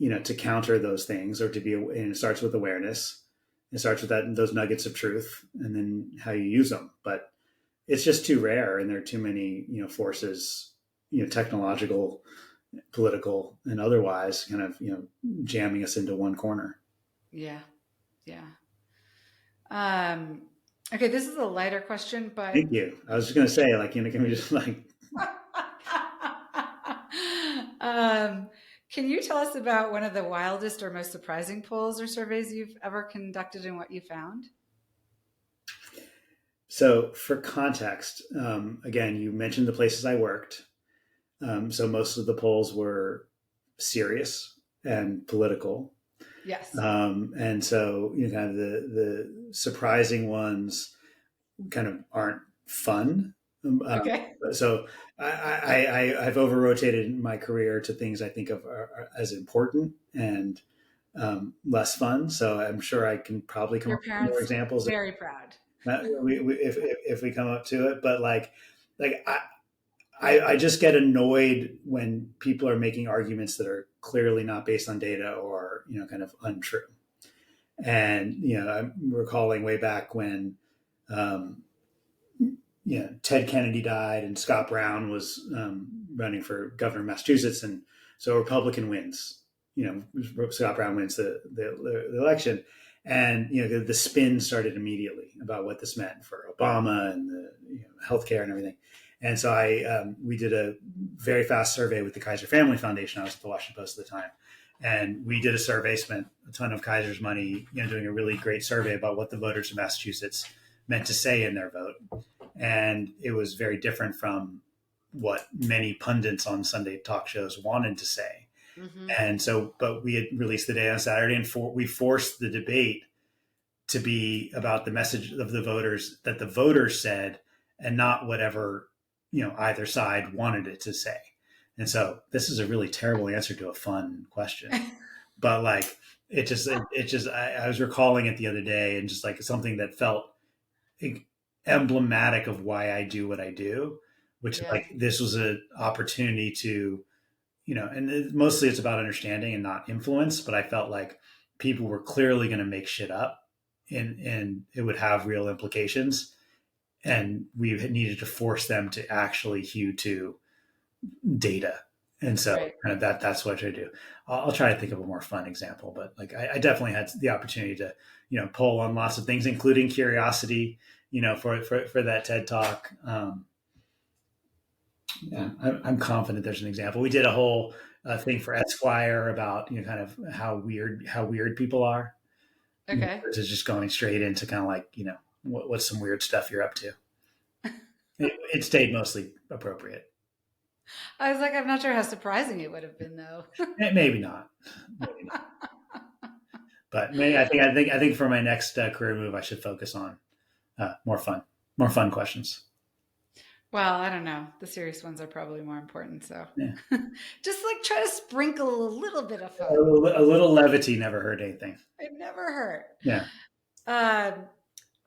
to counter those things, or to be, and it starts with awareness. It starts with those nuggets of truth, and then how you use them. But it's just too rare, and there are too many, forces, technological, political, and otherwise, kind of, jamming us into one corner. Yeah. Yeah. Okay, this is a lighter question, but Thank you. I was just going to say, can we just can you tell us about one of the wildest or most surprising polls or surveys you've ever conducted and what you found? So, for context, again, you mentioned the places I worked. So most of the polls were serious and political. Yes. And so, kind of the surprising ones kind of aren't fun. Okay. So I've over rotated in my career to things I think of as important and less fun. So I'm sure I can probably come Your up with parents more examples. Very proud. If we come up to it, but I just get annoyed when people are making arguments that are clearly not based on data, or, kind of untrue. And, I'm recalling way back when, Ted Kennedy died and Scott Brown was running for governor of Massachusetts. And so a Republican wins, Scott Brown wins the election. And, the spin started immediately about what this meant for Obama and the healthcare and everything. And so we did a very fast survey with the Kaiser Family Foundation. I was at the Washington Post at the time. And we did a survey, spent a ton of Kaiser's money, doing a really great survey about what the voters of Massachusetts meant to say in their vote. And it was very different from what many pundits on Sunday talk shows wanted to say. Mm-hmm. And so, but we had released the data on Saturday, and we forced the debate to be about the message of the voters that the voters said, and not whatever, either side wanted it to say. And so this is a really terrible answer to a fun question, but I was recalling it the other day, and just something that felt emblematic of why I do what I do, which this was an opportunity to, and mostly it's about understanding and not influence, but I felt like people were clearly going to make shit up, and it would have real implications. And we needed to force them to actually hew to data. And so kind of that's what I try to do. I'll try to think of a more fun example, but I definitely had the opportunity to, poll on lots of things, including curiosity, for that TED Talk. I'm confident there's an example. We did a whole thing for Esquire about, kind of how weird people are. Okay. Which is just going straight into kind of what's some weird stuff you're up to. It stayed mostly appropriate. I was I'm not sure how surprising it would have been, though. Maybe not. But maybe I think for my next career move, I should focus on more fun questions. Well, I don't know. The serious ones are probably more important. So just try to sprinkle a little bit of fun. A little levity never hurt anything. It never hurt. Yeah.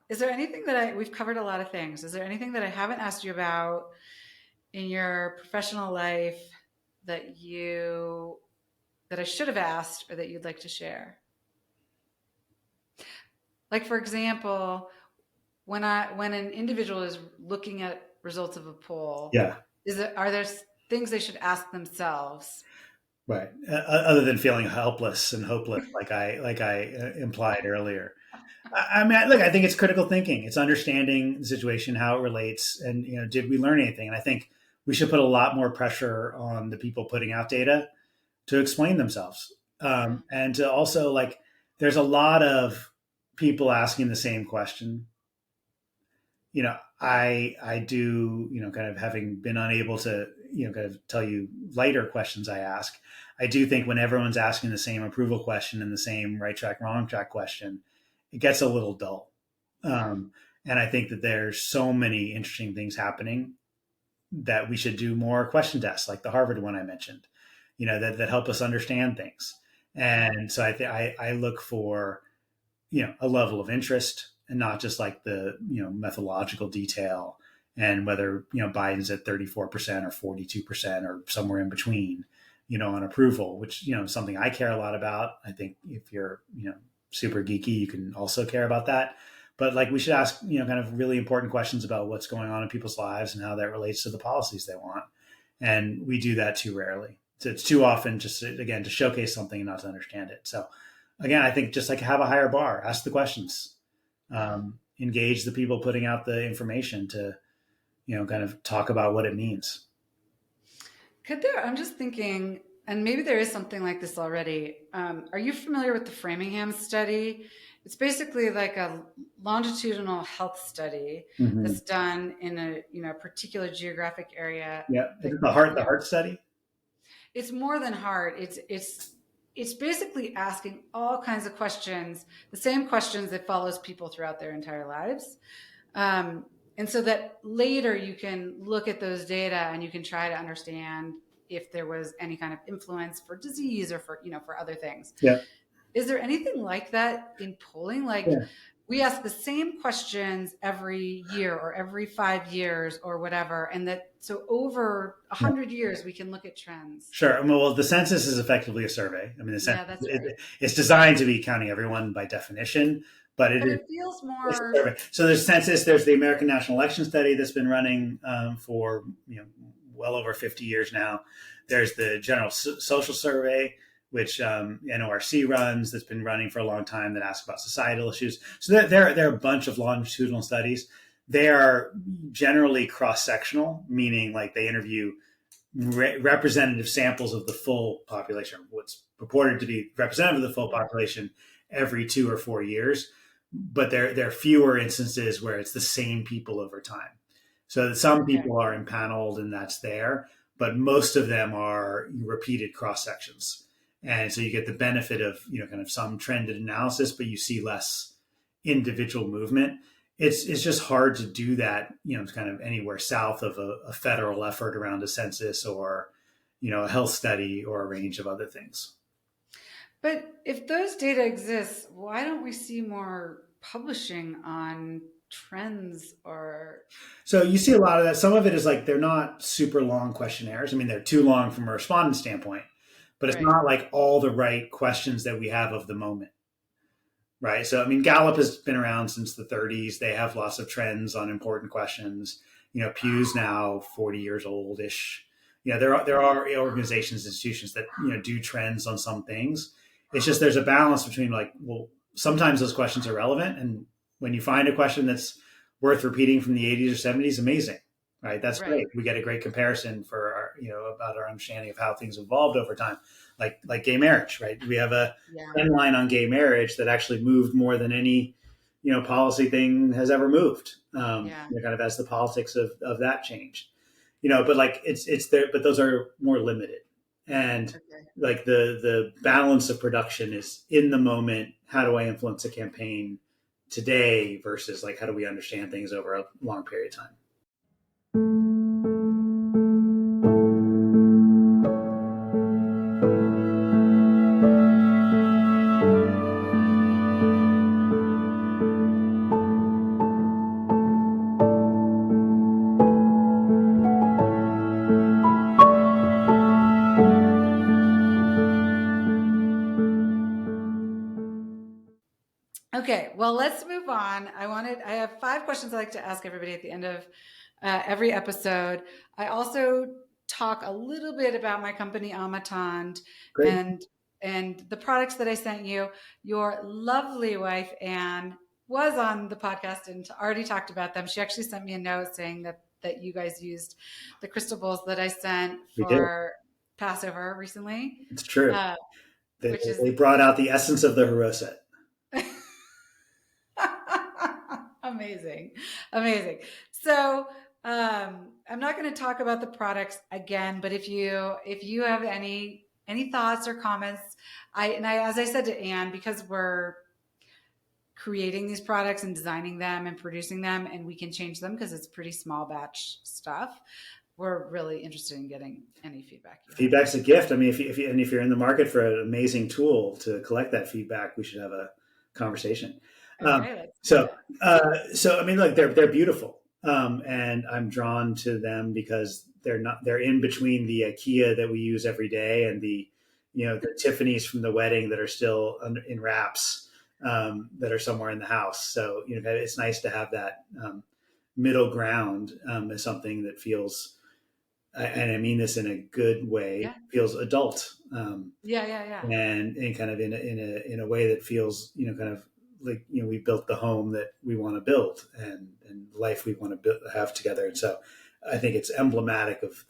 Is there anything we've covered a lot of things. Is there anything that I haven't asked you about in your professional life that I should have asked, or that you'd like to share? For example, when an individual is looking at results of a poll, are there things they should ask themselves? Right. Other than feeling helpless and hopeless, like I implied earlier. I mean, look, I think it's critical thinking. It's understanding the situation, how it relates, and did we learn anything? And I think we should put a lot more pressure on the people putting out data to explain themselves, and to also like. There's a lot of people asking the same question. I do, kind of having been unable to, kind of tell you lighter questions I ask. I do think when everyone's asking the same approval question and the same right track, wrong track question, it gets a little dull. Yeah. And I think that there's so many interesting things happening that we should do more question tests, like the Harvard one I mentioned, that help us understand things. And so I look for, a level of interest and not just like the, methodological detail and whether, Biden's at 34% or 42% or somewhere in between, on approval, which, is something I care a lot about. I think if you're, super geeky, you can also care about that. But like we should ask, kind of really important questions about what's going on in people's lives and how that relates to the policies they want. And we do that too rarely. So it's too often just, again, to showcase something and not to understand it. So again, I think just like have a higher bar, ask the questions, engage the people putting out the information to, kind of talk about what it means. I'm just thinking, and maybe there is something like this already. Are you familiar with the Framingham study? It's basically like a longitudinal health study Mm-hmm. that's done in a particular geographic area. Yeah, is That, it the heart study? it's more than hard. It's basically asking all kinds of questions, the same questions that follows people throughout their entire lives. And so that later you can look at those data and you can try to understand if there was any kind of influence for disease or for other things. Yeah, Is there anything like that in polling? Like yeah, we ask the same questions every year or every 5 years or whatever, and that so over yeah. 100 years we can look at trends. Sure. Well, the census is effectively a survey. I mean, the Yeah, census, that's right. it's designed to be counting everyone by definition, but it But is it feels it's a more. survey. So there's census. There's the American National Election Study that's been running for well over 50 years now. There's the General Social Survey, which NORC runs, that's been running for a long time, that asks about societal issues. So there are a bunch of longitudinal studies. They are generally cross-sectional, meaning like they interview representative samples of the full population, what's purported to be representative of the full population every 2 or 4 years. But there are fewer instances where it's the same people over time. So some Okay. people are impaneled and that's there, but most of them are repeated cross sections. And so you get the benefit of, kind of some trended analysis, but you see less individual movement. It's just hard to do that, kind of anywhere south of a federal effort around a census or, a health study or a range of other things. But if those data exist, why don't we see more publishing on trends or, So you see a lot of that. Some of it is like they're not super long questionnaires. I mean, they're too long from a respondent standpoint, but it's right? not like all the right questions that we have of the moment. Right. So, I mean, Gallup has been around since the 30s. They have lots of trends on important questions. Pew's now 40 years old ish. There are organizations, institutions that, do trends on some things. It's just there's a balance between like, well, sometimes those questions are relevant. And when you find a question that's worth repeating from the 80s or 70s, amazing. Right. That's Right. great. We get a great comparison for our, about our understanding of how things evolved over time, like gay marriage. Right. We have a Yeah. trend line on gay marriage that actually moved more than any policy thing has ever moved, Yeah. kind of as the politics of that changed, but like it's there, but those are more limited, and Okay. like the balance of production is in the moment. How do I influence a campaign today versus like how do we understand things over a long period of time? Okay. Well, let's move on. I have 5 questions I like to ask everybody at the end of every episode. I also talk a little bit about my company, Amatond, Great. and and the products that I sent you. Your lovely wife, Anne, was on the podcast and already talked about them. She actually sent me a note saying that you guys used the crystal bowls that I sent We did. for Passover recently, It's true. uh, They, which is they brought out the essence of the Haroset. amazing, amazing. So I'm not going to talk about the products again, but if you have any thoughts or comments, as I said to Anne, because we're creating these products and designing them and producing them, and we can change them because it's pretty small batch stuff. We're really interested in getting any feedback. Feedback's a gift. I mean, if you're in the market for an amazing tool to collect that feedback, we should have a conversation. Okay, so I mean, look, they're beautiful, and I'm drawn to them because they're in between the IKEA that we use every day and the Tiffany's from the wedding that are still in wraps that are somewhere in the house. So it's nice to have that middle ground as something that feels, and I mean this in a good way, feels adult. And kind of in a way that feels kind of like we built the home that we want to build and life we want to have together. And so I think it's emblematic of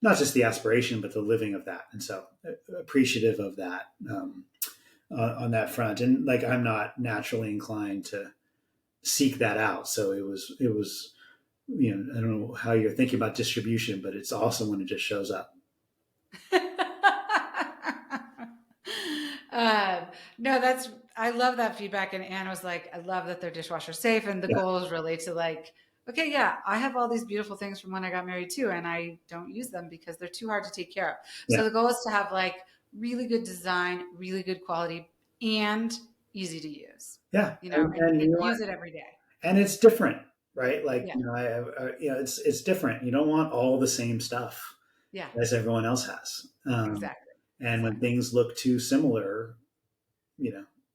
not just the aspiration but the living of that. And so appreciative of that on that front. And like I'm not naturally inclined to seek that out. So it was I don't know how you're thinking about distribution, but it's awesome when it just shows up. No, I love that feedback. And Anne was like, I love that they're dishwasher safe. And the goals relate to like, okay, yeah, I have all these beautiful things from when I got married too, and I don't use them because they're too hard to take care of. So the goal is to have like really good design, really good quality, and easy to use. Yeah. And use it every day. And it's different, right? Like, it's different. You don't want all the same stuff as everyone else has. Exactly. And when things look too similar,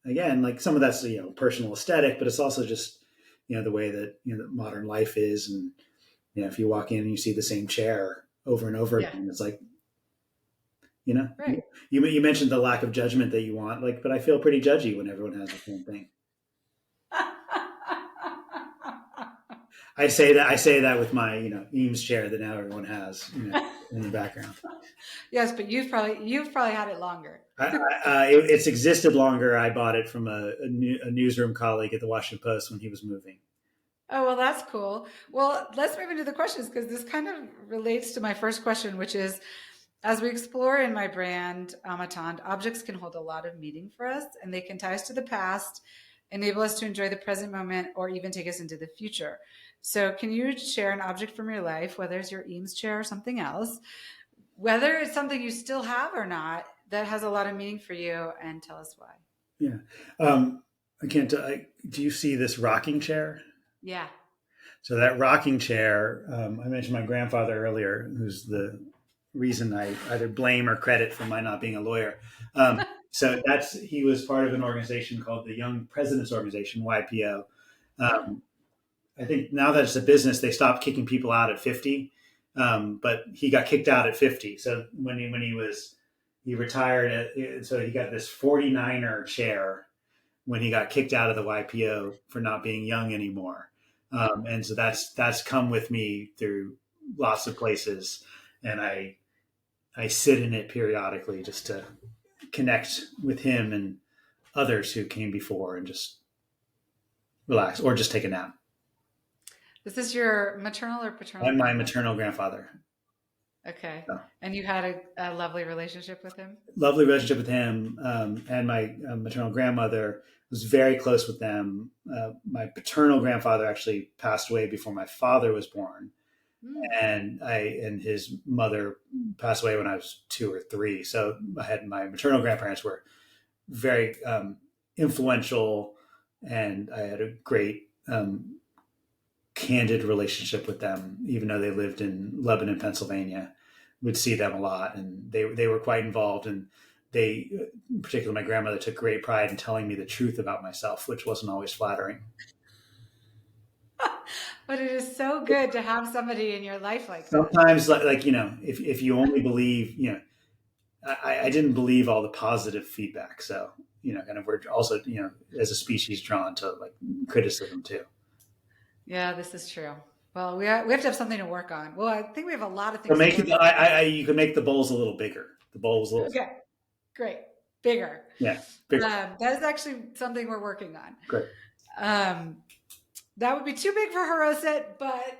again, like some of that's, personal aesthetic, but it's also just, the way that, modern life is. And, if you walk in and you see the same chair over and over again, it's like, right. You mentioned the lack of judgment that you want, like, but I feel pretty judgy when everyone has the same thing. I say that with my, Eames chair that now everyone has, in the background. Yes, but you've probably had it longer. It's existed longer. I bought it from a newsroom colleague at the Washington Post when he was moving. Oh, well, that's cool. Well, let's move into the questions because this kind of relates to my first question, which is, as we explore in my brand, Amatand, objects can hold a lot of meaning for us, and they can tie us to the past, enable us to enjoy the present moment, or even take us into the future. So can you share an object from your life, whether it's your Eames chair or something else, whether it's something you still have or not, that has a lot of meaning for you, and tell us why? Yeah. I can't. Do you see this rocking chair? Yeah. So that rocking chair, I mentioned my grandfather earlier, who's the reason I either blame or credit for my not being a lawyer. So he was part of an organization called the Young Presidents Organization, YPO. I think now that it's a business, they stopped kicking people out at 50. But he got kicked out at 50. So when he retired, so he got this 49er chair when he got kicked out of the YPO for not being young anymore. And so that's come with me through lots of places. And I sit in it periodically just to connect with him and others who came before and just relax or just take a nap. This is your maternal or paternal? I'm my maternal grandfather. Okay. So. And you had a lovely relationship with him? Lovely relationship with him. And my maternal grandmother was very close with them. My paternal grandfather actually passed away before my father was born. And his mother passed away when I was 2 or 3. So I had my maternal grandparents were very influential, and I had a great candid relationship with them, even though they lived in Lebanon, Pennsylvania. Would see them a lot, and they were quite involved, and they, particularly my grandmother, took great pride in telling me the truth about myself, which wasn't always flattering. But it is so good to have somebody in your life like that. Sometimes, like if you only believe, I didn't believe all the positive feedback. So kind of we're also, as a species drawn to like criticism too. Yeah, this is true. Well, we have to have something to work on. Well, I think we have a lot of So things to make it, work on. you can make the bowls a little bigger. The bowls a little, Okay, great. Bigger. yeah, bigger. That is actually something we're working on. Great. That would be too big for Hiroset, but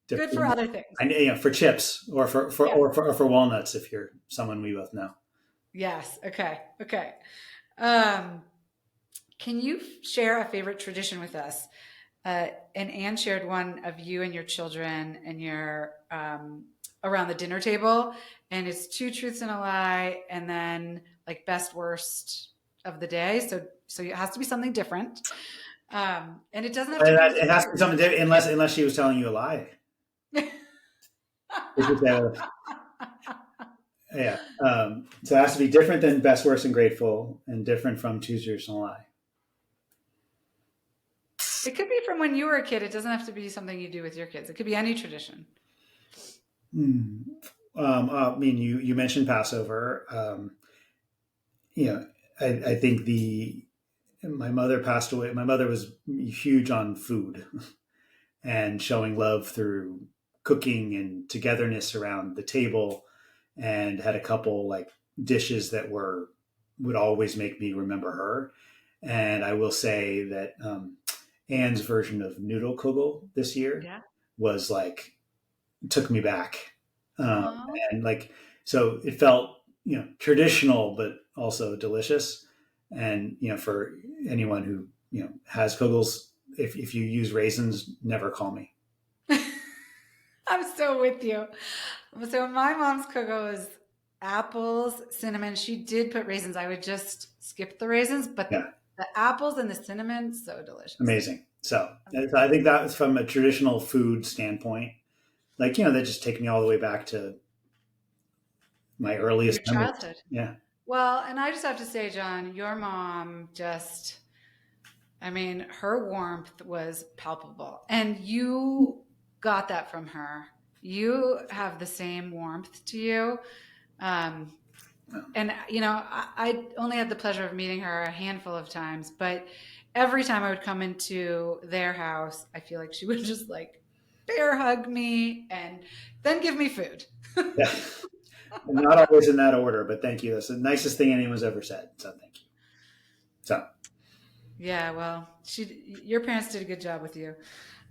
good for other things. And for chips or for walnuts, if you're someone we both know. Yes. Okay. Can you share a favorite tradition with us? And Anne shared one of you and your children and your around the dinner table, and it's 2 truths and a lie, and then like best worst of the day. So it has to be something different, and it doesn't have to. It has to be something different, unless she was telling you a lie. Yeah. So it has to be different than best, worst, and grateful, and different from choose yours and a lie. It could be from when you were a kid. It doesn't have to be something you do with your kids. It could be any tradition. I mean, you mentioned Passover. I think my mother passed away. My mother was huge on food and showing love through cooking and togetherness around the table, and had a couple like dishes that would always make me remember her. And I will say that Anne's version of noodle kugel this year was like, took me back. And like, so it felt, traditional, but also delicious. And, for anyone who, has kugels, if you use raisins, never call me. I'm so with you. So my mom's kugel was apples, cinnamon. She did put raisins. I would just skip the raisins, but the apples and the cinnamon, so delicious. Amazing. So I think that was from a traditional food standpoint. Like, that just take me all the way back to my earliest childhood. Yeah. Well, and I just have to say, John, your mom her warmth was palpable, and you got that from her. You have the same warmth to you. And, I only had the pleasure of meeting her a handful of times, but every time I would come into their house, I feel like she would just like bear hug me and then give me food. Yeah. Not always in that order, but thank you. That's the nicest thing anyone's ever said. So thank you. So. Yeah, well, your parents did a good job with you.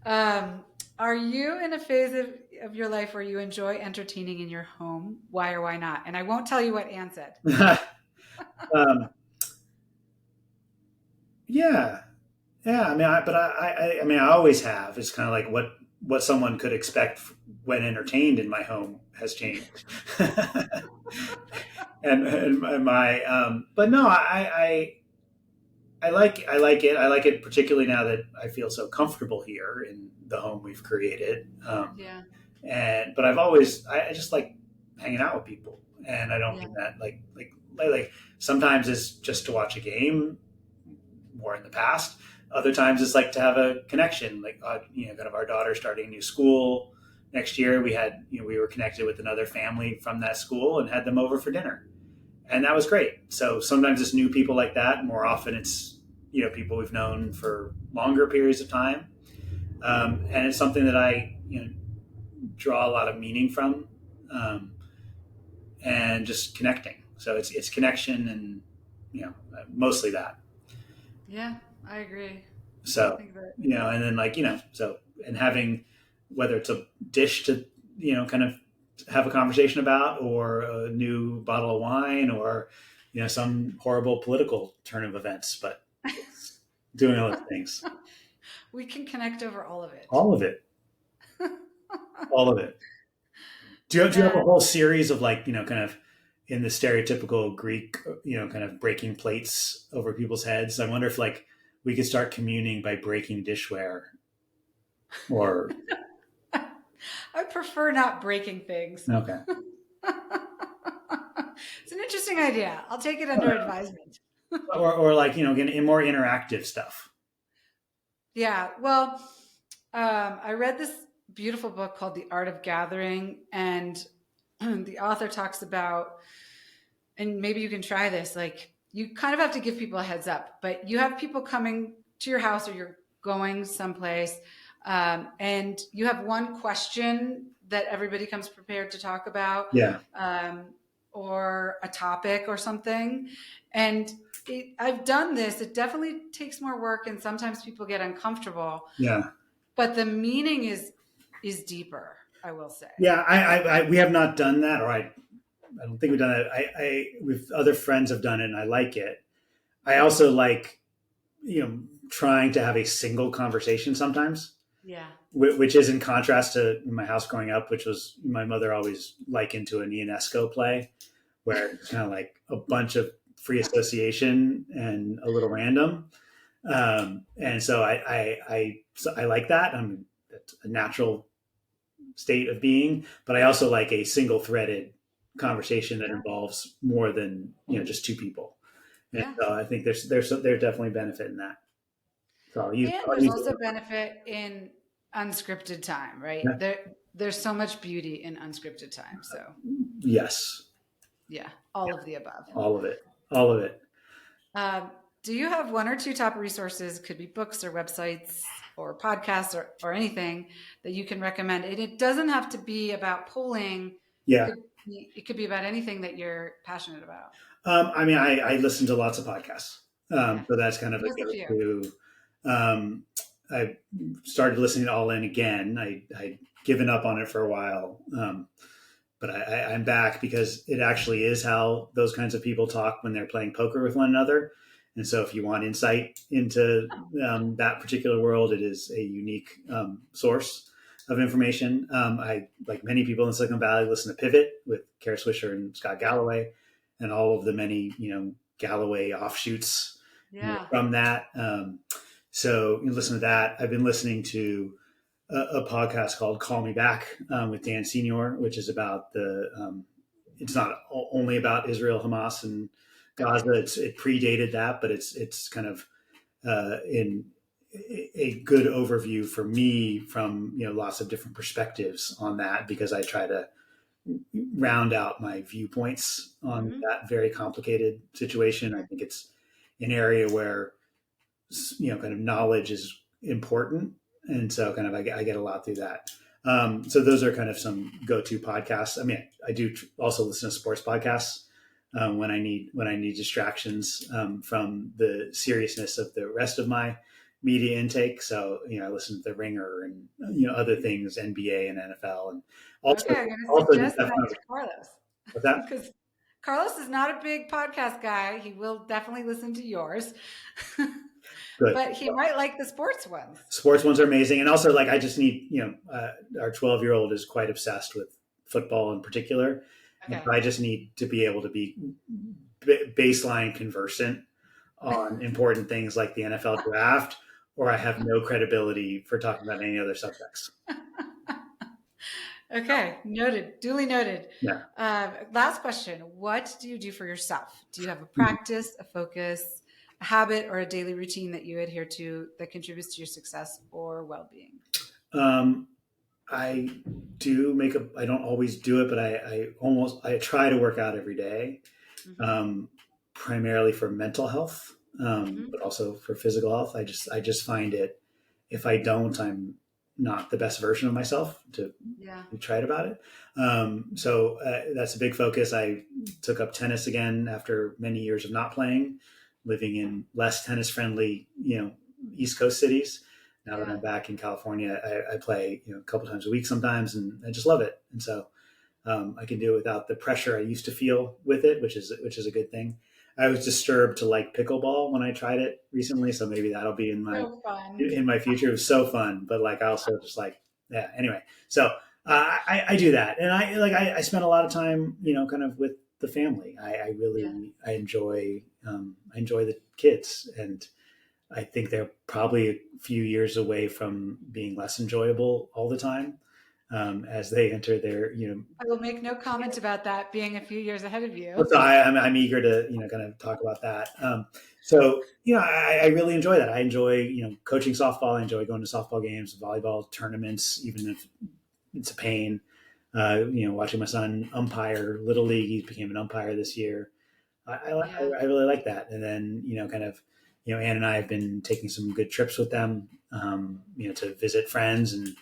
Are you in a phase of your life where you enjoy entertaining in your home? Why or why not? And I won't tell you what Anne said. Yeah. I mean, I always have. It's kind of like what someone could expect when entertained in my home has changed. and my, but no, I like it. I like it particularly now that I feel so comfortable here in the home we've created. But I just like hanging out with people, and I don't mean that like sometimes it's just to watch a game. More in the past. Other times it's like to have a connection. Like kind of our daughter starting a new school next year. We had we were connected with another family from that school and had them over for dinner, and that was great. So sometimes it's new people like that. More often it's people we've known for longer periods of time, and it's something that I draw a lot of meaning from, and just connecting. So it's connection and mostly that. Yeah, I agree. So and then and having whether it's a dish to kind of have a conversation about, or a new bottle of wine, or some horrible political turn of events, but doing all those things. We can connect over all of it. All of it. All of it. Do you have a whole series of kind of in the stereotypical Greek, kind of breaking plates over people's heads? I wonder if we could start communing by breaking dishware, or. I prefer not breaking things. Okay. It's an interesting idea. I'll take it under advisement. or again, more interactive stuff. Yeah. Well, I read this beautiful book called The Art of Gathering, and the author talks about, and maybe you can try this, like you kind of have to give people a heads up, but you have people coming to your house or you're going someplace, and you have one question that everybody comes prepared to talk about, Yeah. or a topic or something. And I've done this. It definitely takes more work, and sometimes people get uncomfortable. Yeah. But the meaning is deeper, I will say. Yeah. We have not done that, or I don't think we've done that. With other friends have done it, and I like it. I also like, trying to have a single conversation sometimes. Yeah. Which is in contrast to my house growing up, which was my mother always likened to an Ionesco play, where it's kind of like a bunch of free association and a little random. And so I like that. That's a natural state of being, but I also like a single threaded conversation that involves more than just two people. And Yeah. so I think there's definitely benefit in that. So And there's also benefit in unscripted time, right? Yeah. There's so much beauty in unscripted time. So Yes, yeah, all of the above. all of it, all of it. Do you have one or two top resources? Could be books or websites or podcasts or anything that you can recommend. And it doesn't have to be about polling. Yeah. It could be about anything that you're passionate about. I listen to lots of podcasts. So that's kind of a go-to. I started listening to All In again. I'd given up on it for a while. But I'm back because it actually is how those kinds of people talk when they're playing poker with one another. And so if you want insight into that particular world, it is a unique source of information. I, like many people in Silicon Valley, listen to Pivot with Kara Swisher and Scott Galloway and all of the many, Galloway offshoots from that. So you listen to that. I've been listening to a podcast called Call Me Back with Dan Senior, which is about it's not only about Israel, Hamas, and Gaza. It predated that, but it's kind of in a good overview for me from lots of different perspectives on that, because I try to round out my viewpoints on that very complicated situation. I think it's an area where kind of knowledge is important, and so kind of I get a lot through that. So those are kind of some go-to podcasts. I mean, I do also listen to sports podcasts when I need distractions from the seriousness of the rest of my media intake. So I listen to The Ringer and other things, NBA and NFL, and also I'm going to suggest that to Carlos. What's that? Because Carlos is not a big podcast guy. He will definitely listen to yours. Good. But he might like the sports ones. Sports ones are amazing. And also, I just need, our 12-year-old is quite obsessed with football in particular. Okay. I just need to be able to be baseline conversant on important things like the NFL draft, or I have no credibility for talking about any other subjects. Okay. Noted. Duly noted. Yeah. Last question. What do you do for yourself? Do you have a practice, a focus, a habit, or a daily routine that you adhere to that contributes to your success or well-being? I do I don't always do it, but I try to work out every day, primarily for mental health, but also for physical health. I just find it, if I don't, I'm not the best version of myself to be tried about it. So that's a big focus. I took up tennis again after many years of not playing, living in less tennis friendly, East Coast cities. Now that I'm back in California, I play, a couple times a week sometimes, and I just love it. And so I can do it without the pressure I used to feel with it, which is a good thing. I was disturbed to like pickleball when I tried it recently, so maybe that'll be in my future. It was so fun, but I also just anyway. So I do that, and I spend a lot of time, kind of with the family. I really I enjoy the kids, and I think they're probably a few years away from being less enjoyable all the time as they enter their, I will make no comment about that being a few years ahead of you. So I'm eager to, kind of talk about that. So, I really enjoy that. I enjoy, coaching softball. I enjoy going to softball games, volleyball tournaments, even if it's a pain. Watching my son umpire Little League. He became an umpire this year. I really like that. And then, kind of, Ann and I have been taking some good trips with them, to visit friends, and,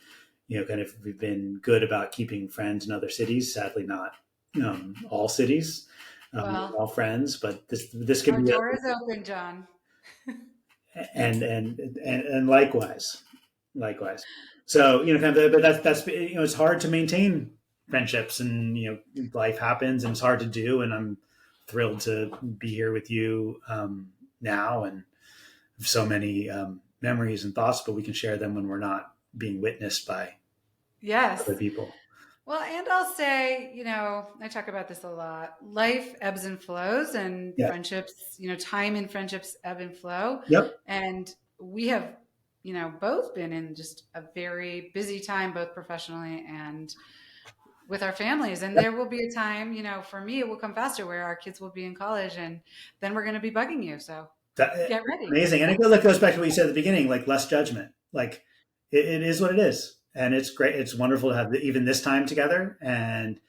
kind of, we've been good about keeping friends in other cities. Sadly, not all cities, Well, all friends, but this could our be, door is open, John. and likewise. So, kind of, but that's, it's hard to maintain friendships, and, life happens and it's hard to do. And I'm thrilled to be here with you now, and so many memories and thoughts, but we can share them when we're not being witnessed by Yes. other people. Well, and I'll say, I talk about this a lot. Life ebbs and flows, and Yeah. friendships, time in friendships ebb and flow. Yep. And we have, both been in just a very busy time, both professionally and with our families. And there will be a time, for me, it will come faster, where our kids will be in college, and then we're going to be bugging you. So get ready. Amazing. And it goes back to what you said at the beginning, like less judgment. Like it is what it is. And it's great. It's wonderful to have even this time together. And,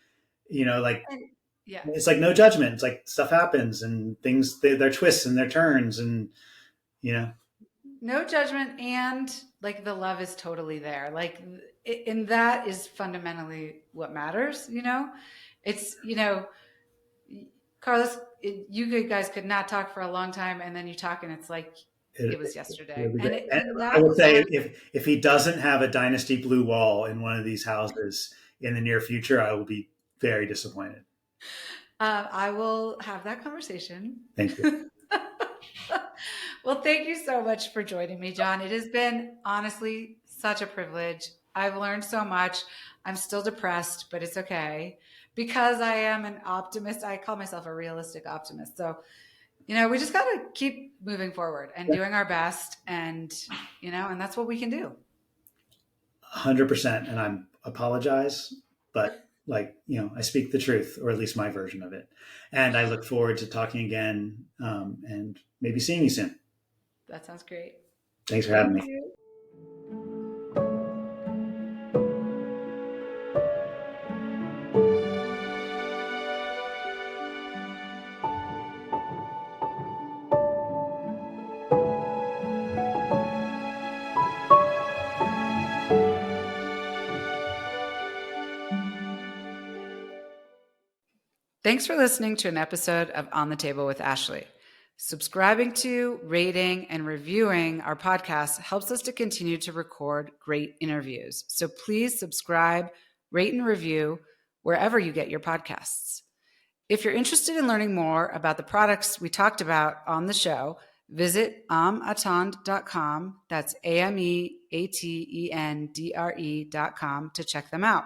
Yeah. it's like no judgment. It's like stuff happens, and things, they're twists and their turns, and, No judgment, and like the love is totally there. Like, and that is fundamentally what matters. It's, Carlos, you guys could not talk for a long time, and then you talk, and it's like it was yesterday. And I would say, if he doesn't have a dynasty blue wall in one of these houses in the near future, I will be very disappointed. I will have that conversation. Thank you. Well, thank you so much for joining me, John. It has been honestly such a privilege. I've learned so much. I'm still depressed, but it's okay, because I am an optimist. I call myself a realistic optimist. So, we just got to keep moving forward and doing our best, and, and that's what we can do. 100%. And I apologize, but I speak the truth, or at least my version of it. And I look forward to talking again, and maybe seeing you soon. That sounds great. Thanks for having me. You. Thanks for listening to an episode of On the Table with Ashley. Subscribing to, rating, and reviewing our podcast helps us to continue to record great interviews. So please subscribe, rate, and review wherever you get your podcasts. If you're interested in learning more about the products we talked about on the show, visit amattendre.com. That's AMEATENDRE.com to check them out.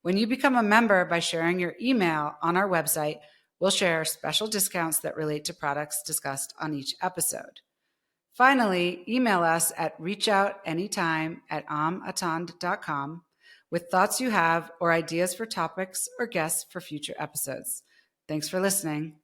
When you become a member by sharing your email on our website, we'll share special discounts that relate to products discussed on each episode. Finally, email us at reachoutanytime@amattendre.com with thoughts you have or ideas for topics or guests for future episodes. Thanks for listening.